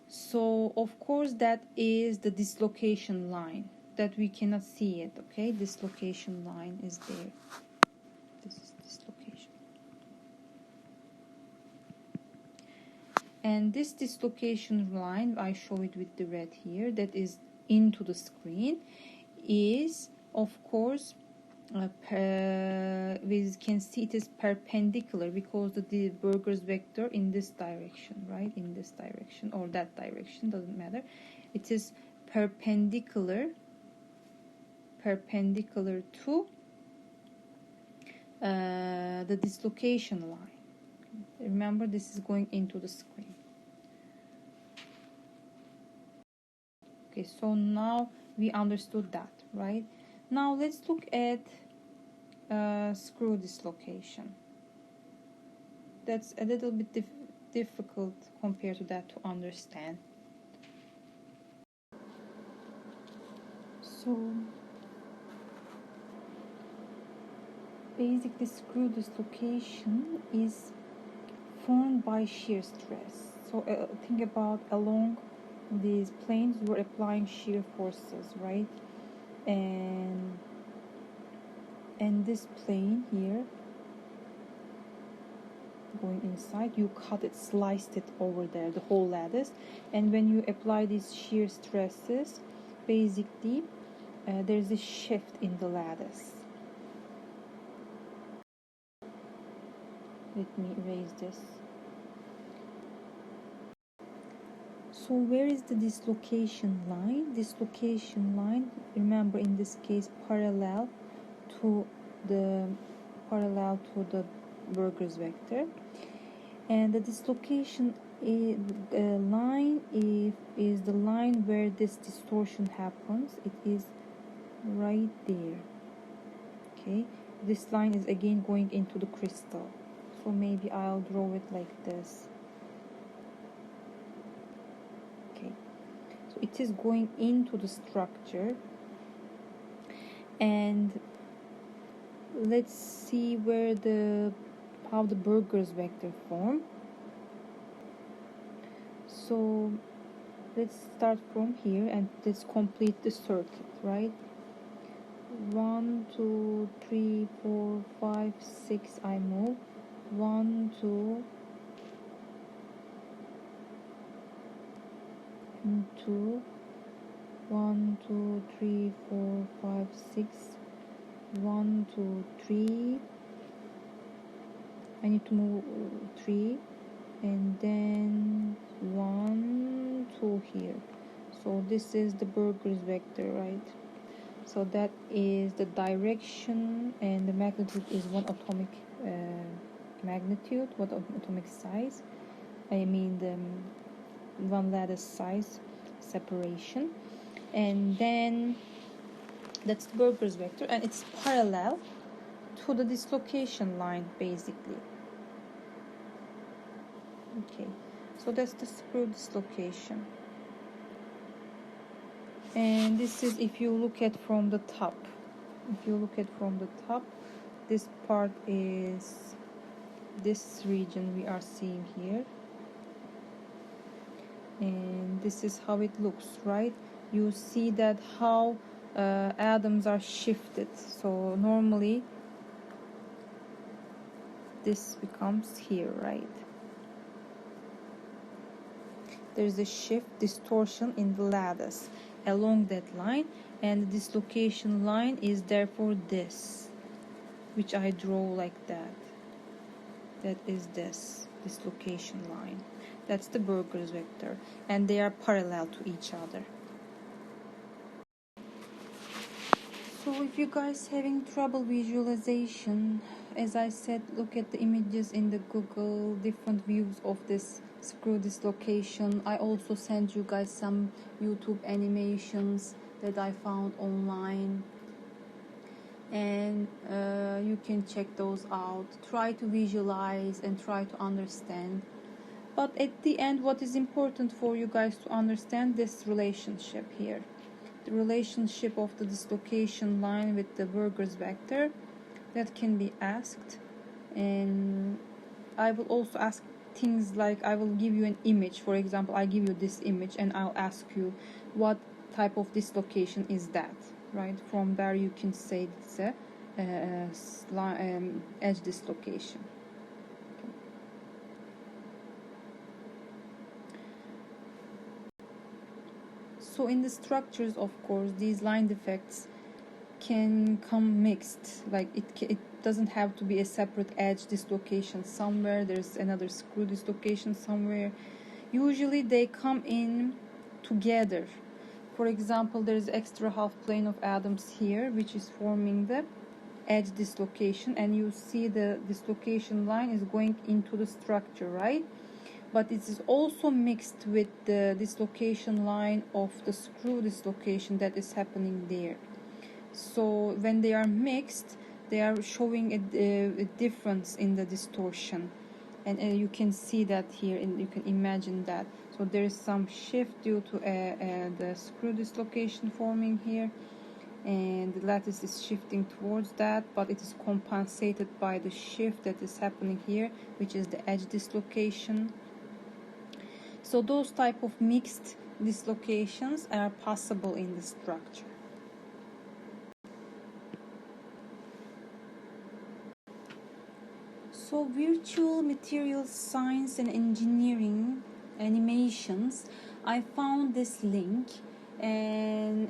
So of course that is the dislocation line that we cannot see it, okay? Dislocation line is there. This is dislocation. And this dislocation line, I show it with the red here, that is into the screen, is of course we can see it is perpendicular because the Berger's vector in this direction, right? In this direction or that direction, doesn't matter. It is perpendicular to the dislocation line. Remember, this is going into the screen. Okay, so now we understood that, right? Now let's look at screw dislocation. That's a little bit difficult compared to that to understand. So basically, screw dislocation is formed by shear stress. So think about along these planes we're applying shear forces, right? And this plane here going inside, you cut it, sliced it over there, the whole lattice, and when you apply these shear stresses, basically there's a shift in the lattice. Let me erase this. So where is the dislocation line? Dislocation line, remember, in this case parallel to the Burger's vector, and the dislocation line is the line where this distortion happens. It is right there. Okay, this line is again going into the crystal, so maybe I'll draw it like this. Okay, so it is going into the structure, and let's see how the Burger's vector form. So let's start from here and let's complete the circuit, right? 1, 2, 3, 4, 5, 6. I move 1, 2, 2, 1, 2, 3, 4, 5, 6. 1, 2, 3. I need to move 3, and then 1, 2 here. So this is the Burger's vector, right? So that is the direction, and the magnitude is one atomic magnitude, one atomic size. I mean the one lattice size separation, and then that's the Burger's vector, and it's parallel to the dislocation line basically. Okay, so that's the screw dislocation. And this is, if you look at from the top, this part is this region we are seeing here, and this is how it looks, right? You see that how atoms are shifted. So normally this becomes here, right? There's a shift, distortion in the lattice along that line, and the dislocation line is therefore this, which I draw like that. That is this dislocation line. That's the Burger's vector, and they are parallel to each other. So if you guys having trouble visualization, as I said, look at the images in the Google, different views of this screw dislocation. I also sent you guys some YouTube animations that I found online, and you can check those out. Try to visualize and try to understand. But at the end, what is important for you guys to understand, this relationship here, the relationship of the dislocation line with the Burger's vector, that can be asked. And I will also ask things like, I will give you an image. For example, I give you this image and I'll ask you what type of dislocation is that, right? From there you can say it's a edge dislocation. Okay. So in the structures, of course, these line defects can come mixed. Like it doesn't have to be a separate edge dislocation somewhere, there's another screw dislocation somewhere. Usually they come in together. For example, there's extra half plane of atoms here, which is forming the edge dislocation, and you see the dislocation line is going into the structure, right? But it is also mixed with the dislocation line of the screw dislocation that is happening there. So when they are mixed, they are showing a difference in the distortion, and you can see that here, and you can imagine that. So there is some shift due to the screw dislocation forming here, and the lattice is shifting towards that, but it is compensated by the shift that is happening here, which is the edge dislocation. So those type of mixed dislocations are possible in the structure. So virtual materials science and engineering animations, I found this link, and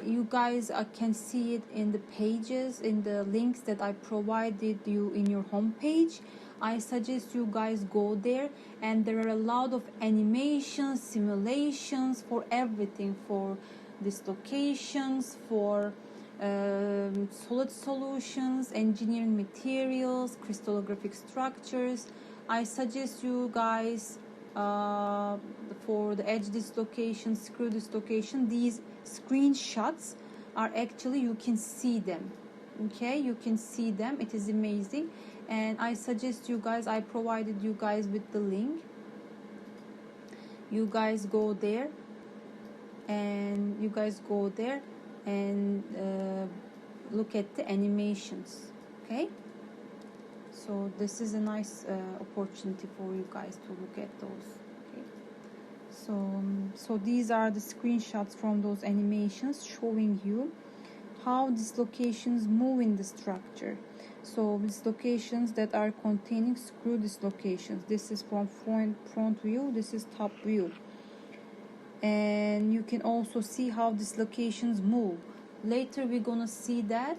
you guys can see it in the pages, in the links that I provided you in your homepage. I suggest you guys go there, and there are a lot of animations, simulations for everything, for dislocations, for solid solutions, engineering materials, crystallographic structures. I suggest you guys for the edge dislocation, screw dislocation, these screenshots are actually, you can see them, okay, you can see them, it is amazing. And I suggest you guys, I provided you guys with the link, you guys go there, and you guys go there and look at the animations, okay? So this is a nice opportunity for you guys to look at those, okay? So these are the screenshots from those animations showing you how dislocations move in the structure. So dislocations that are containing screw dislocations. This is from front view, this is top view. And you can also see how dislocations move. Later we're gonna see that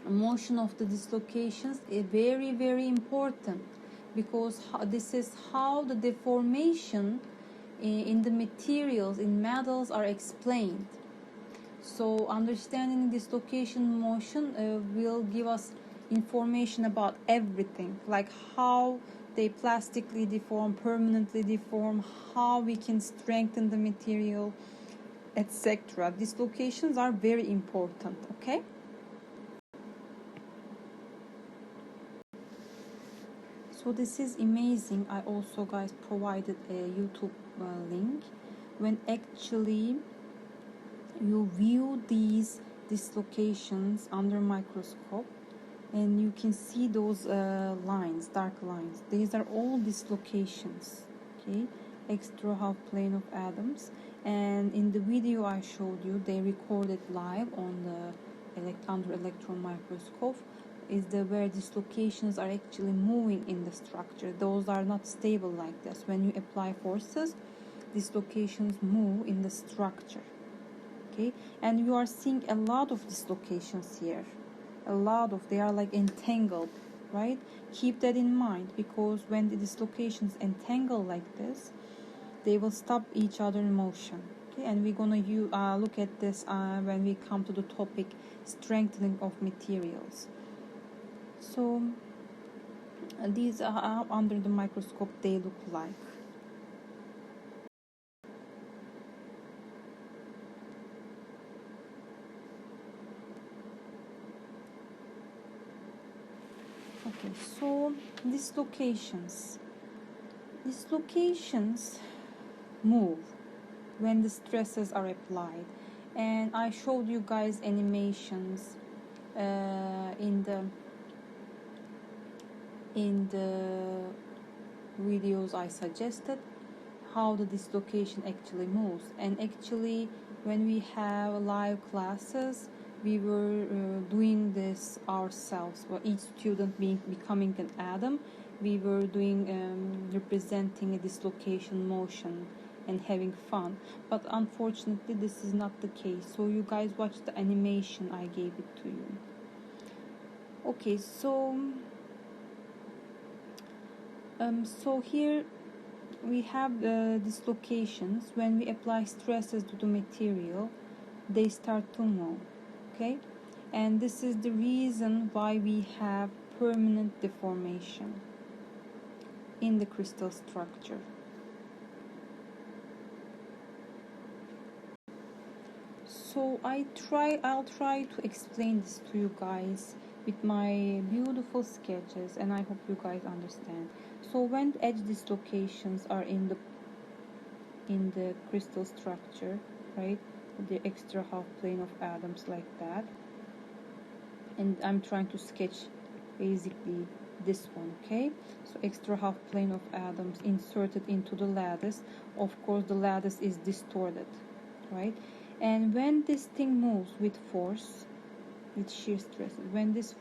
motion of the dislocations is very, very important, because this is how the deformation in the materials, in metals, are explained. So understanding dislocation motion will give us information about everything, like how they plastically deform, permanently deform, how we can strengthen the material, etc. Dislocations are very important, okay? So this is amazing. I also, guys, provided a YouTube link. When actually you view these dislocations under microscope, and you can see those lines, dark lines, these are all dislocations, okay? Extra half plane of atoms. And in the video I showed you, they recorded live on the under electron microscope, is the where dislocations are actually moving in the structure. Those are not stable like this. When you apply forces, dislocations move in the structure, okay? And you are seeing a lot of dislocations here, a lot of, they are like entangled, right? Keep that in mind, because when the dislocations entangle like this, they will stop each other in motion, okay? And we're gonna look at this when we come to the topic strengthening of materials. So these are under the microscope, they look like. Okay, so dislocations move when the stresses are applied, and I showed you guys animations in the videos I suggested, how the dislocation actually moves. And actually, when we have live classes, we were doing this ourselves. Well, each student becoming an atom, we were doing representing a dislocation motion and having fun. But unfortunately, this is not the case. So you guys watch the animation, I gave it to you. Okay, so here we have the dislocations. When we apply stresses to the material, they start to move, okay? and this is the reason why we have permanent deformation in the crystal structure. So I'll try to explain this to you guys with my beautiful sketches, and I hope you guys understand. So when edge dislocations are in the crystal structure, right, the extra half plane of atoms like that, and I'm trying to sketch basically this one, okay? So extra half plane of atoms inserted into the lattice. Of course the lattice is distorted, right? And when this thing moves with force, with shear stress, when this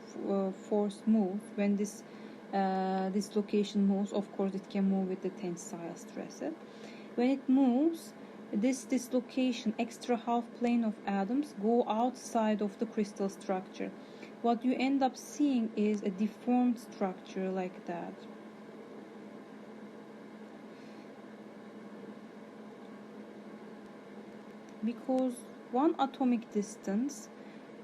force moves, when this dislocation moves, of course it can move with the tensile stresses. When it moves, this dislocation, extra half plane of atoms go outside of the crystal structure. What you end up seeing is a deformed structure like that. Because one atomic distance,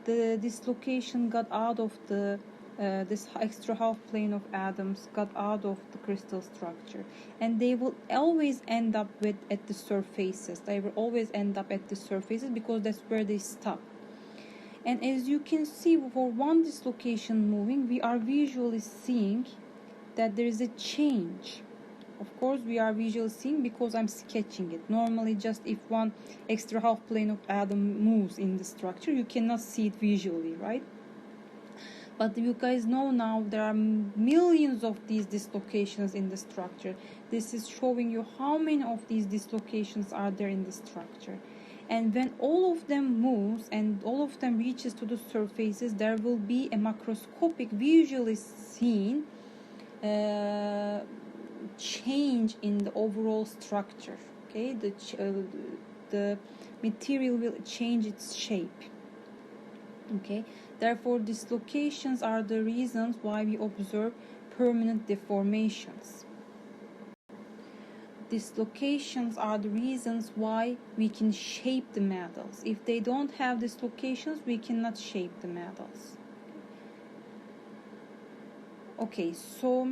the dislocation got out of the this extra half plane of atoms got out of the crystal structure, and they will always end up at the surfaces. They will always end up at the surfaces because that's where they stop. And as you can see, for one dislocation moving, we are visually seeing that there is a change. Of course we are visually seeing because I'm sketching it. Normally just if one extra half plane of atom moves in the structure, you cannot see it visually, right? But you guys know now there are millions of these dislocations in the structure. This is showing you how many of these dislocations are there in the structure. And when all of them moves and all of them reaches to the surfaces, there will be a macroscopic, visually seen change in the overall structure. Okay, the material will change its shape. Okay, therefore dislocations are the reasons why we observe permanent deformations. Dislocations are the reasons why we can shape the metals. If they don't have dislocations, we cannot shape the metals. Okay, so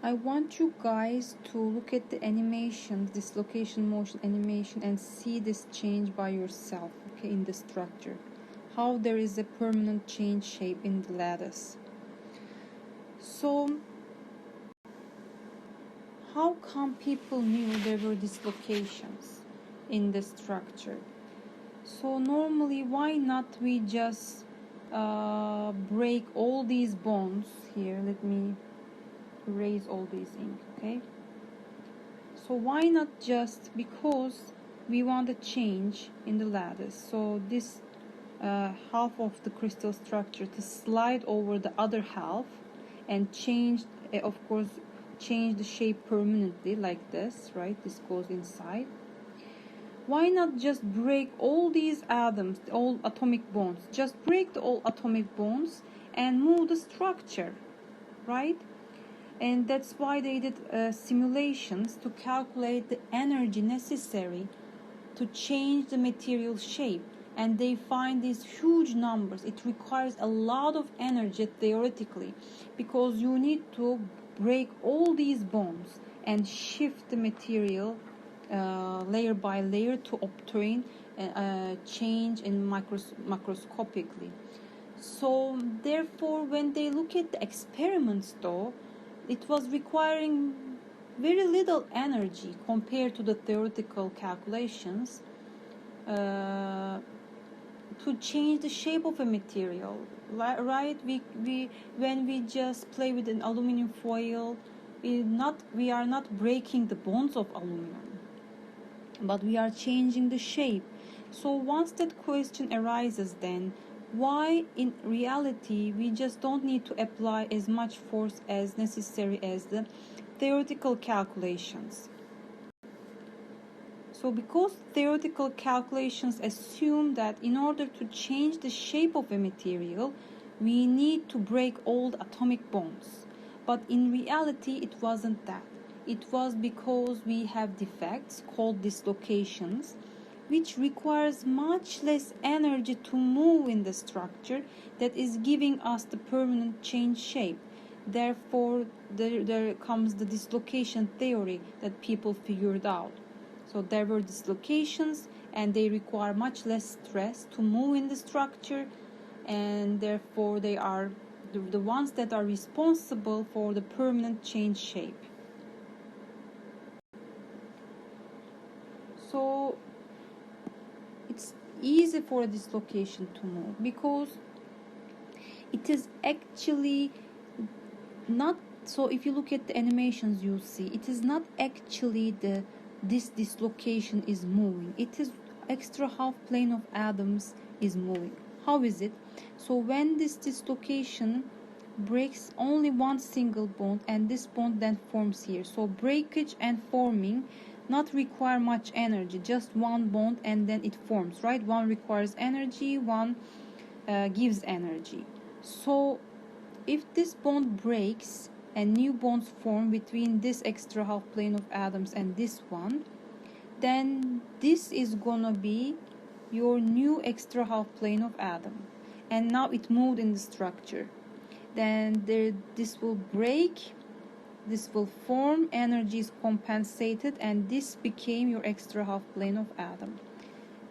I want you guys to look at the animation, dislocation motion animation, and see this change by yourself, okay, in the structure. How there is a permanent change shape in the lattice. So, how come people knew there were dislocations in the structure? So normally, why not we just break all these bonds here? Let me erase all these ink, okay? So why not just, because we want a change in the lattice, so this half of the crystal structure to slide over the other half and change, of course, change the shape permanently like this, right? This goes inside. Why not just break all these atoms, all atomic bonds, just break the all atomic bonds and move the structure, right? And that's why they did simulations to calculate the energy necessary to change the material shape. And they find these huge numbers. It requires a lot of energy theoretically, because you need to break all these bonds and shift the material layer by layer to obtain change in macroscopically. So therefore, when they look at the experiments though, it was requiring very little energy compared to the theoretical calculations to change the shape of a material, right? When we just play with an aluminum foil, we are not breaking the bonds of aluminum, but we are changing the shape. So once that question arises, then why in reality we just don't need to apply as much force as necessary as the theoretical calculations? So because theoretical calculations assume that in order to change the shape of a material, we need to break all the atomic bonds. But in reality, it wasn't that. It was because we have defects called dislocations, which requires much less energy to move in the structure, that is giving us the permanent change shape. Therefore, there comes the dislocation theory that people figured out. So there were dislocations, and they require much less stress to move in the structure, and therefore they are the ones that are responsible for the permanent change shape. So it's easy for a dislocation to move because it is actually not. So if you look at the animations, you see it is not actually this dislocation is moving. It is extra half plane of atoms is moving. How is it? So when this dislocation breaks only one single bond, and this bond then forms here. So breakage and forming not require much energy, just one bond and then it forms, right? One requires energy, one gives energy. So if this bond breaks and new bonds form between this extra half plane of atoms and this one, then this is gonna be your new extra half plane of atom, and now it moved in the structure. Then this will break, this will form, energy is compensated, and this became your extra half plane of atom.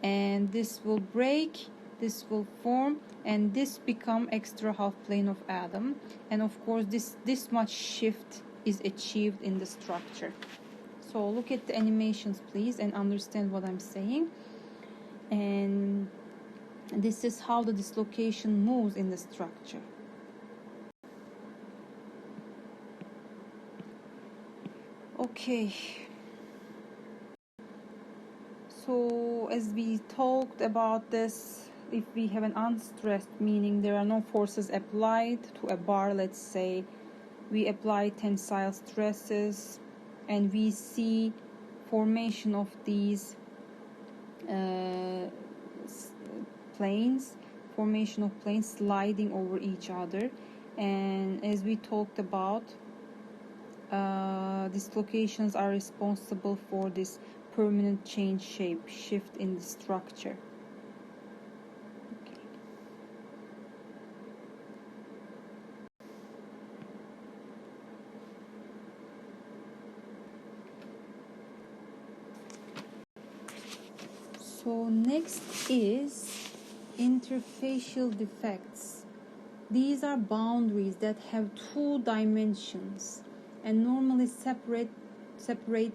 And this will break, this will form, and this become extra half plane of atom. And of course this much shift is achieved in the structure. So look at the animations, please, and understand what I'm saying. And this is how the dislocation moves in the structure. Okay, so as we talked about this, if we have an unstressed, meaning there are no forces applied to a bar, let's say we apply tensile stresses and we see formation of these planes, formation of planes sliding over each other, and as we talked about, dislocations are responsible for this permanent change shape, shift in the structure. Okay. So next is interfacial defects. These are boundaries that have two dimensions and normally separate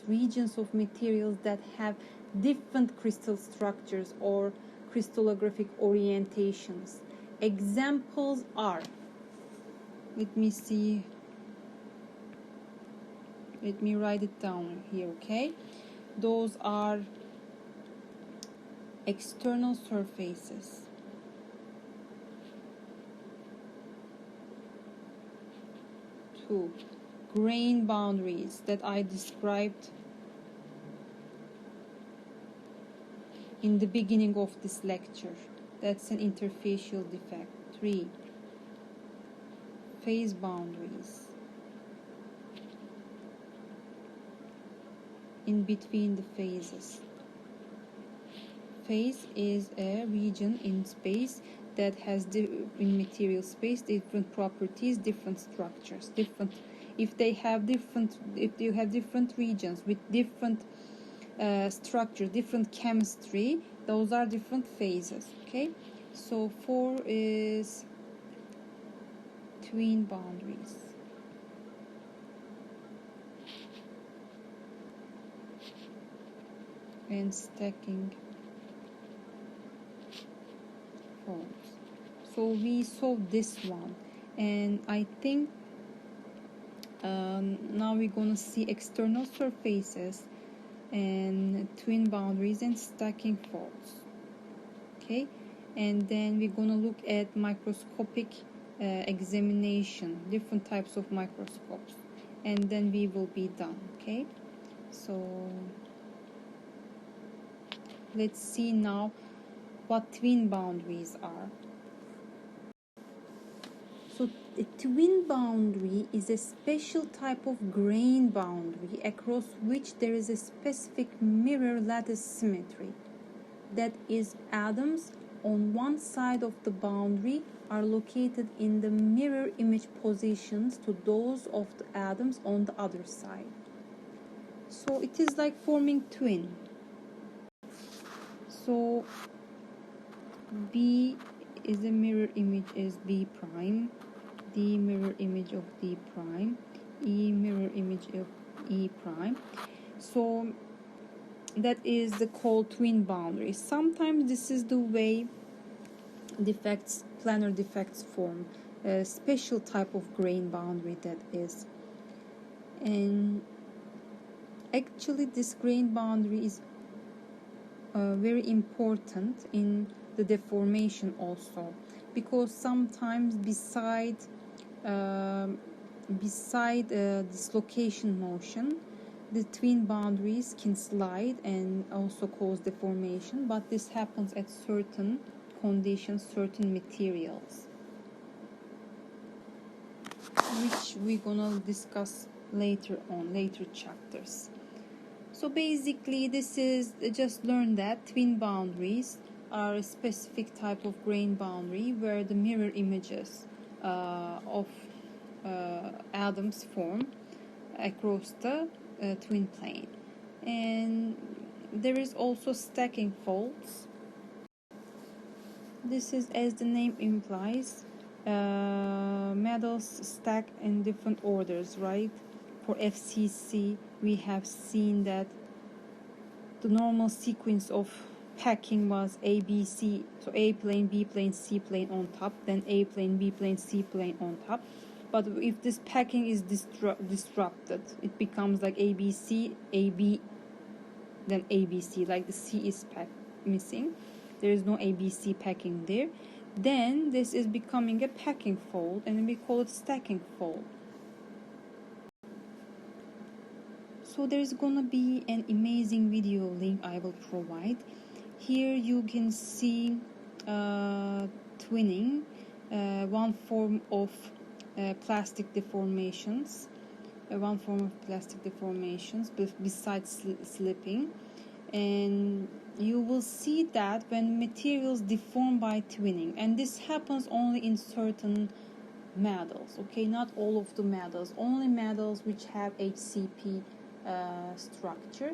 regions of materials that have different crystal structures or crystallographic orientations. Examples are, let me write it down here, okay? Those are external surfaces, two, grain boundaries that I described in the beginning of this lecture. That's an interfacial defect. 3, phase boundaries in between the phases. Phase is a region in space that has in material space different properties, different structures, different. If you have different regions with different structure, different chemistry, those are different phases. Okay, so 4 is twin boundaries. And stacking folds. So we solved this one, and I think now we're going to see external surfaces and twin boundaries and stacking folds. Okay, and then we're going to look at microscopic examination, different types of microscopes, and then we will be done. Okay, so let's see now what twin boundaries are. So a twin boundary is a special type of grain boundary across which there is a specific mirror lattice symmetry. that is atoms on one side of the boundary are located in the mirror image positions to those of the atoms on the other side. So it is like forming twin. So B is a mirror image is B prime, D mirror image of D prime, E mirror image of E prime. So that is the called twin boundary. Sometimes this is the way defects, planar defects form, a special type of grain boundary that is. And actually this grain boundary is very important in the deformation also, because sometimes beside dislocation motion, the twin boundaries can slide and also cause deformation, but this happens at certain conditions, certain materials, which we're gonna discuss later on, later chapters. So basically this is, just learn that twin boundaries are a specific type of grain boundary where the mirror images of atoms form across the twin plane. And there is also stacking faults. This is, as the name implies, metals stack in different orders, right? For FCC we have seen that the normal sequence of packing was A, B, C. So A plane, B plane, C plane on top, then A plane, B plane, C plane on top. But if this packing is disrupted, it becomes like ABC, AB, then ABC, like the C is missing. There is no ABC packing there. Then this is becoming a packing fold, and we call it stacking fold. So there's gonna be an amazing video link I will provide. Here you can see twinning, one form of plastic deformations, besides slipping. And you will see that when materials deform by twinning, and this happens only in certain metals, okay, not all of the metals, only metals which have HCP structure.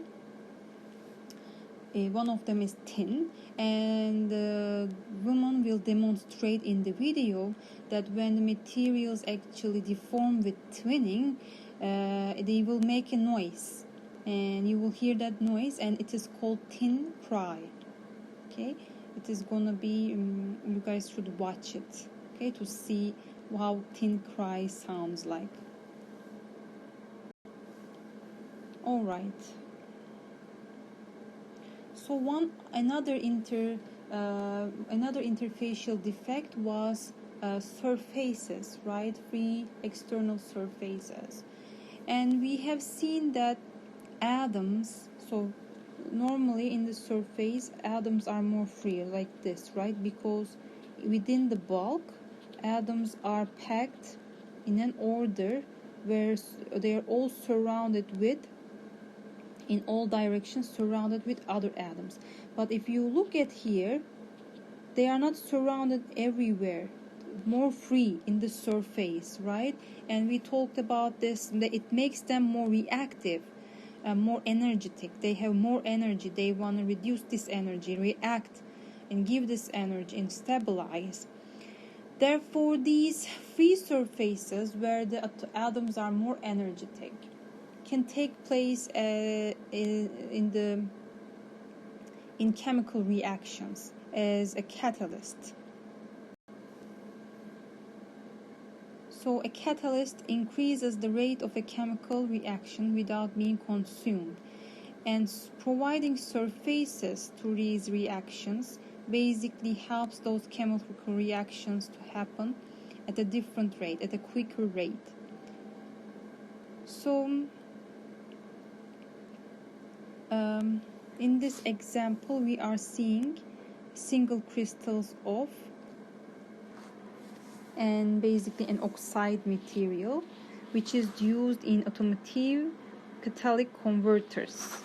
One of them is tin, and the woman will demonstrate in the video that when the materials actually deform with twinning, they will make a noise, and you will hear that noise, and it is called tin cry. Okay, it is gonna be you guys should watch it, okay, to see how tin cry sounds like. All right. So another interfacial defect was surfaces, right? Free external surfaces, and we have seen that atoms. So normally in the surface, atoms are more free, like this, right? Because within the bulk, atoms are packed in an order where they are all surrounded with, in all directions, surrounded with other atoms. But if you look at here, they are not surrounded everywhere, more free in the surface, right? And we talked about this, that it makes them more reactive, more energetic. They have more energy. They want to reduce this energy, react and give this energy and stabilize. Therefore, these free surfaces where the atoms are more energetic can take place in chemical reactions as a catalyst. So a catalyst increases the rate of a chemical reaction without being consumed, and providing surfaces to these reactions basically helps those chemical reactions to happen at a different rate, at a quicker rate. So in this example, we are seeing single crystals of and basically an oxide material, which is used in automotive catalytic converters.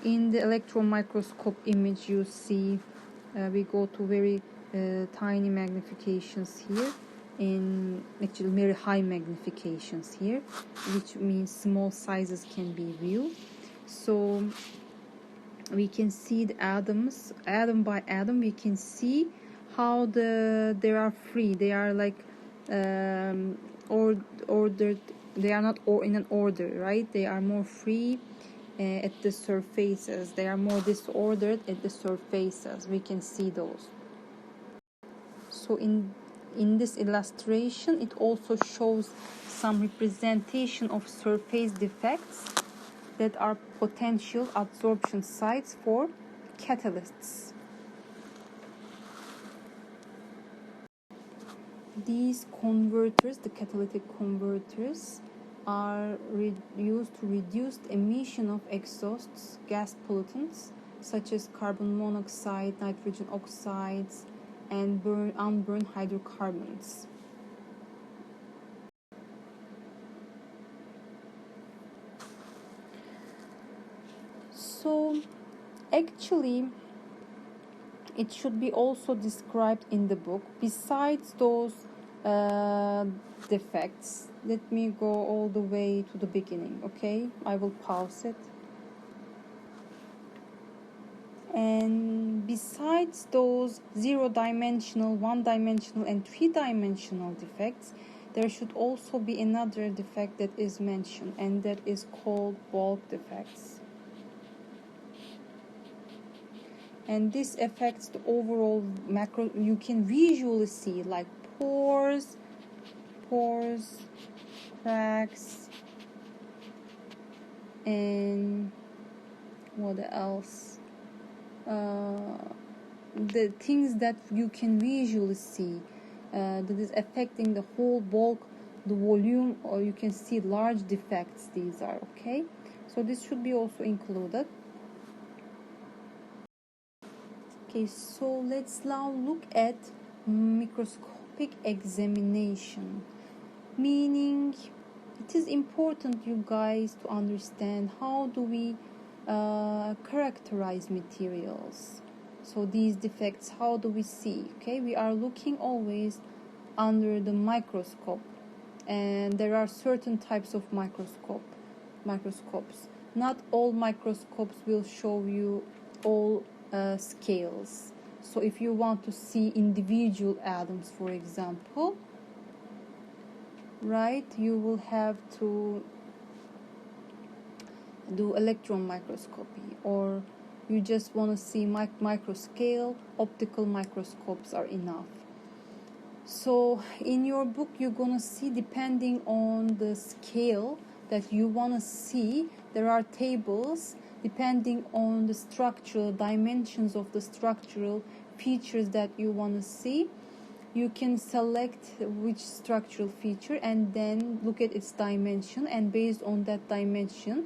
in the electron microscope image, you see we go to very tiny magnifications here, in actually very high magnifications here, which means small sizes can be viewed. So we can see the atoms, atom by atom. We can see how they are free. They are like ordered. They are not in an order, right? They are more free at the surfaces. They are more disordered at the surfaces. We can see those. So in this illustration, it also shows some representation of surface defects that are potential absorption sites for catalysts. These converters, the catalytic converters, are used to reduce the emission of exhausts, gas pollutants, such as carbon monoxide, nitrogen oxides, and unburned hydrocarbons. So actually it should be also described in the book. Besides those defects, let me go all the way to the beginning, okay? I will pause it. And besides those 0-dimensional, 1-dimensional, and 3-dimensional defects, there should also be another defect that is mentioned, and that is called bulk defects. And this affects the overall macro. You can visually see like pores, cracks, and what else? The things that you can visually see that is affecting the whole bulk, the volume, or you can see large defects. These are okay. So this should be also included. Okay, so let's now look at microscopic examination, meaning it is important, you guys, to understand how do we characterize materials. So these defects, how do we see? Okay, we are looking always under the microscope, and there are certain types of microscopes. Not all microscopes will show you all scales. So if you want to see individual atoms, for example, right, you will have to do electron microscopy, or you just want to see microscale, optical microscopes are enough. So in your book, you're going to see, depending on the scale that you want to see, there are tables depending on the structural dimensions of the structural features that you want to see. You can select which structural feature and then look at its dimension, and based on that dimension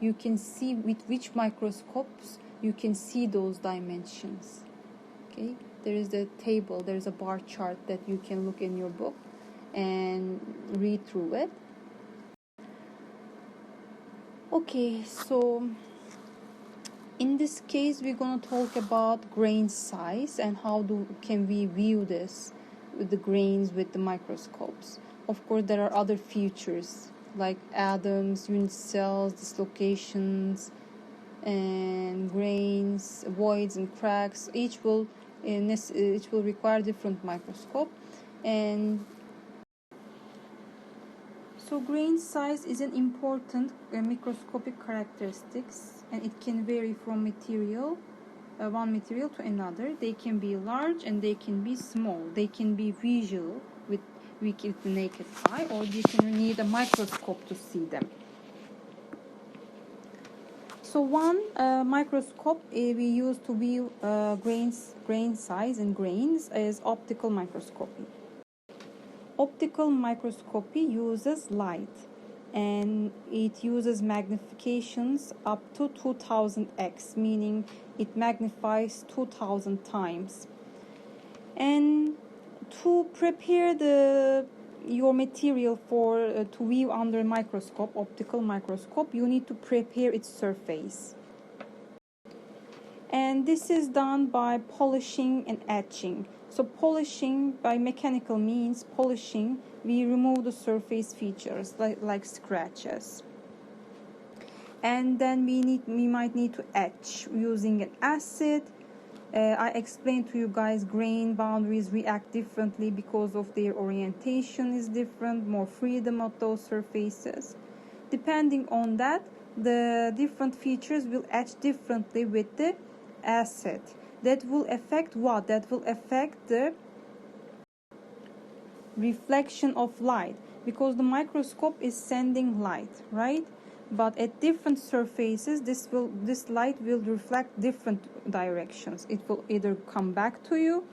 you can see with which microscopes you can see those dimensions. Okay, there is a table, there is a bar chart that you can look in your book and read through it. Okay, so in this case we're going to talk about grain size and how can we view this with the grains with the microscopes. Of course, there are other features like atoms, unit cells, dislocations, and grains, voids, and cracks. Each will require different microscope. And so grain size is an important microscopic characteristics, and it can vary from one material to another. They can be large and they can be small. They can be visual with the naked eye, or you can need a microscope to see them. So one microscope we use to view grain size and grains is optical microscopy. Optical microscopy uses light, and it uses magnifications up to 2000x, meaning it magnifies 2000 times. And to prepare your material to view under a microscope, optical microscope, you need to prepare its surface. And this is done by polishing and etching. So polishing by mechanical means, polishing, we remove the surface features like scratches. And then we might need to etch using an acid. I explained to you guys grain boundaries react differently because of their orientation is different, more freedom of those surfaces. Depending on that, the different features will etch differently with the acid. That will affect what? That will affect the reflection of light, because the microscope is sending light, right? But at different surfaces, this light will reflect different directions. It will either come back to you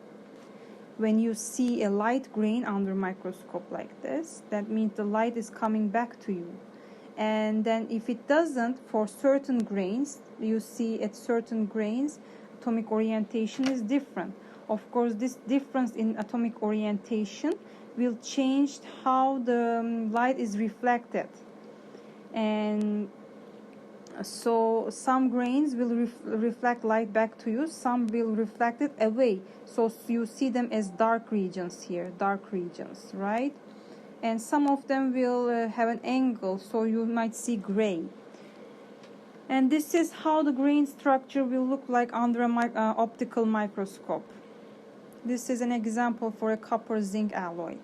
when you see a light grain under microscope like this. That means the light is coming back to you. And then if it doesn't, for certain grains, you see at certain grains, atomic orientation is different. Of course, this difference in atomic orientation will change how the light is reflected. And so some grains will reflect light back to you, some will reflect it away. So you see them as dark regions here, dark regions, right? And some of them will have an angle, so you might see gray. And this is how the grain structure will look like under an optical microscope. This is an example for a copper zinc alloy.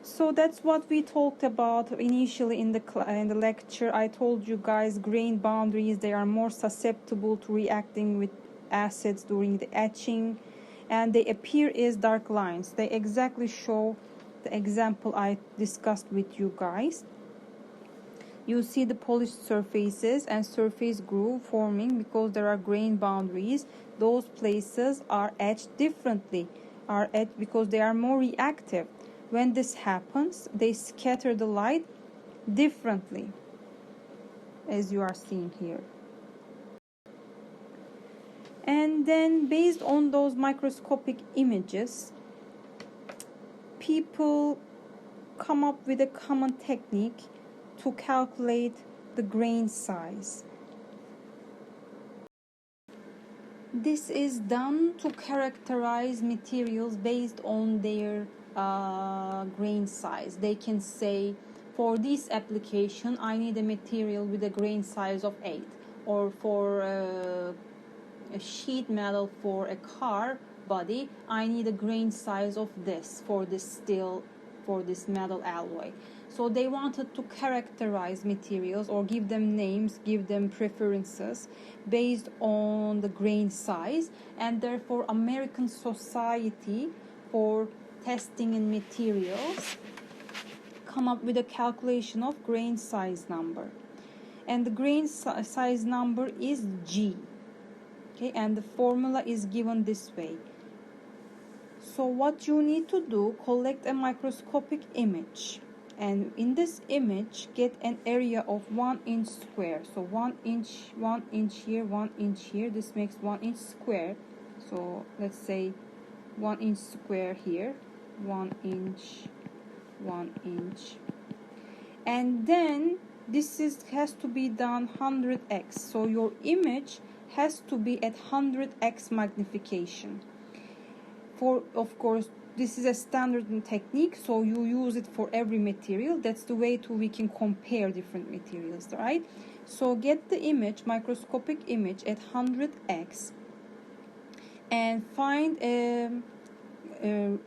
So that's what we talked about initially in the lecture. I told you guys grain boundaries, they are more susceptible to reacting with acids during the etching, and they appear as dark lines. They exactly show the example I discussed with you guys. You see the polished surfaces and surface groove forming because there are grain boundaries. Those places are etched differently, are etched because they are more reactive. When this happens, they scatter the light differently, as you are seeing here. And then based on those microscopic images, people come up with a common technique to calculate the grain size. This is done to characterize materials based on their grain size. They can say, for this application I need a material with a grain size of 8, or for a sheet metal for a car body I need a grain size of this for this steel, for this metal alloy. So they wanted to characterize materials or give them names, give them preferences based on the grain size, and therefore American Society for Testing in Materials come up with a calculation of grain size number, and the grain size number is G. Okay, and the formula is given this way. So what you need to do, collect a microscopic image, and in this image get an area of 1 inch square. So 1 inch here, 1 inch here, this makes 1 inch square. So let's say 1 inch square here, 1 inch, 1 inch, and then this has to be done 100x. So your image has to be at 100x magnification. For, of course, this is a standard technique, so you use it for every material. That's the way we can compare different materials, right? So get the image, microscopic image at 100x, and find a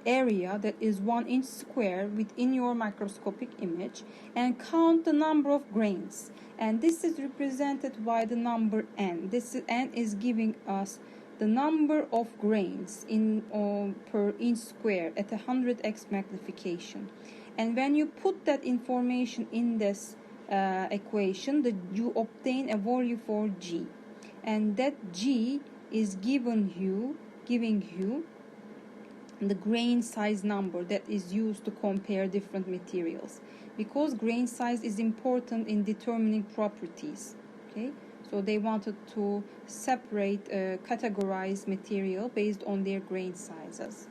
area that is 1 inch square within your microscopic image, and count the number of grains. And this is represented by the number n. N is giving us the number of grains in per inch square at 100x magnification. And when you put that information in this equation, you obtain a value for G, and that G is giving you the grain size number that is used to compare different materials, because grain size is important in determining properties. Okay, so they wanted to separate, categorize material based on their grain sizes.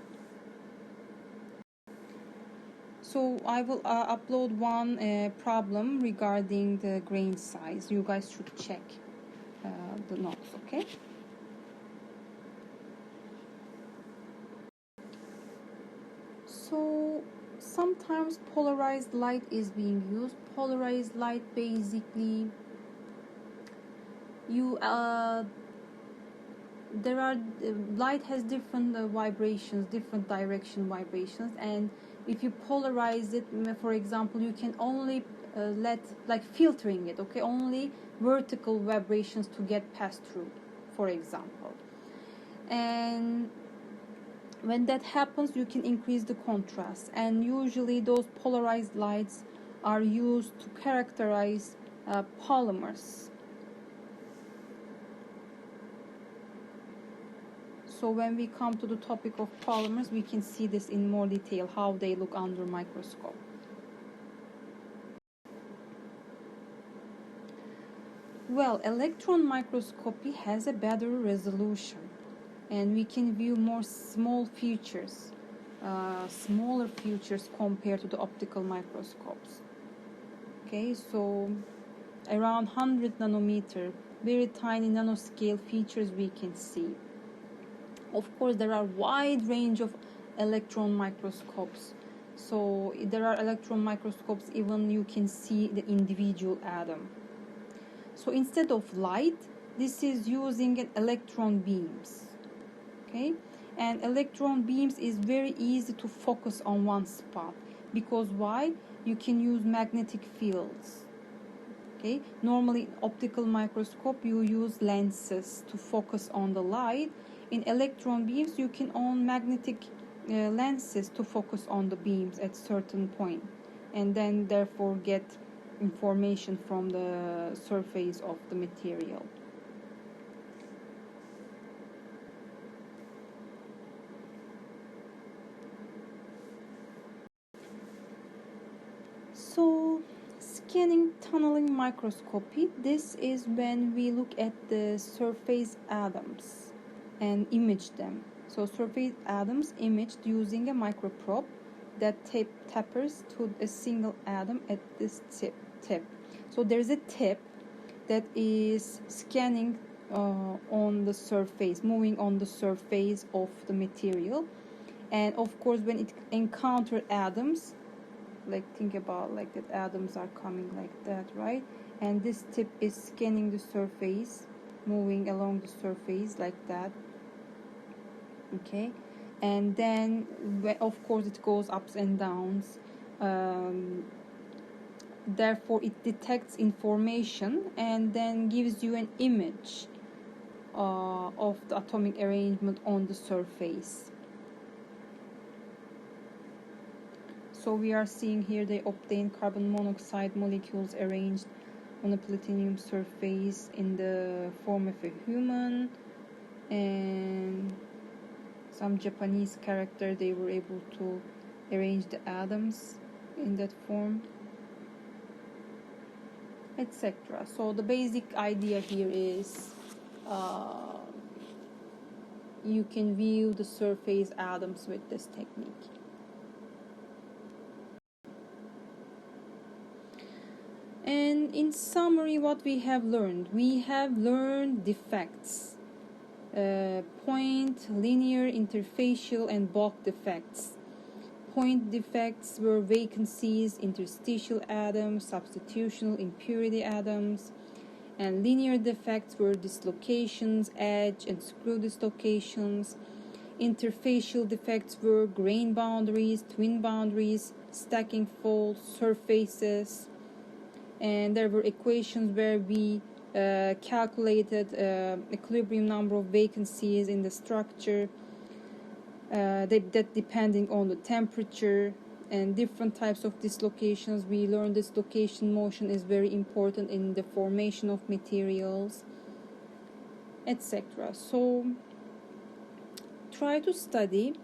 So I will upload one problem regarding the grain size. You guys should check the notes, okay? So sometimes polarized light is being used. Polarized light basically light has different vibrations, different direction vibrations, and if you polarize it, for example, you can only let, like filtering it, okay, only vertical vibrations to get passed through, for example. And when that happens, you can increase the contrast, and usually those polarized lights are used to characterize polymers. So when we come to the topic of polymers, we can see this in more detail, how they look under microscope. Well, electron microscopy has a better resolution, and we can view more smaller features compared to the optical microscopes. Okay, so around 100 nanometer, very tiny nanoscale features we can see. Of course, there are wide range of electron microscopes. So there are electron microscopes, even you can see the individual atom. So instead of light, this is using an electron beams. Okay, and electron beams is very easy to focus on one spot, because why? You can use magnetic fields. Okay, normally in optical microscope you use lenses to focus on the light. In electron beams, you can own magnetic lenses to focus on the beams at certain point, and then therefore get information from the surface of the material. So, scanning tunneling microscopy, this is when we look at the surface atoms and image them. So surface atoms imaged using a microprobe that tapers to a single atom at this tip. So there is a tip that is scanning on the surface, moving on the surface of the material. And of course, when it encounters atoms, like think about like that atoms are coming like that, right? And this tip is scanning the surface, moving along the surface like that. Okay, and then of course it goes ups and downs. Therefore it detects information and then gives you an image of the atomic arrangement on the surface. So we are seeing here they obtain carbon monoxide molecules arranged on a platinum surface in the form of a human, and some Japanese character, they were able to arrange the atoms in that form, etc. So the basic idea here is you can view the surface atoms with this technique. And in summary, what we have learned defects, point, linear, interfacial, and bulk defects. Point defects were vacancies, interstitial atoms, substitutional impurity atoms, and linear defects were dislocations, edge and screw dislocations. Interfacial defects were grain boundaries, twin boundaries, stacking folds, surfaces, and there were equations where we calculated equilibrium number of vacancies in the structure, that depending on the temperature, and different types of dislocations. We learned dislocation motion is very important in the formation of materials, etc. So try to study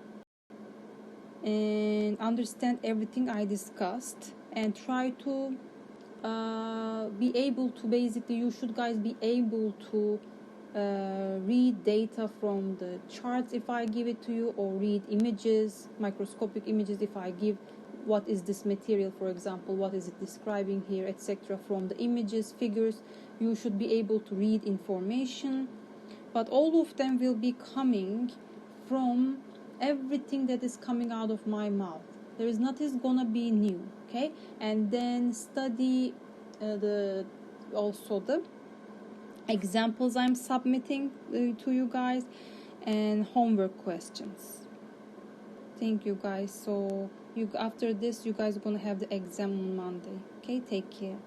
and understand everything I discussed, and try to be able to, basically you should guys be able to read data from the charts if I give it to you, or read images, microscopic images if I give what is this material, for example, what is it describing here, etc. From the images, figures, you should be able to read information, but all of them will be coming from everything that is coming out of my mouth. There is nothing gonna be new, okay? And then study also the examples I'm submitting to you guys, and homework questions. Thank you guys. So after this, you guys are gonna have the exam on Monday. Okay, take care.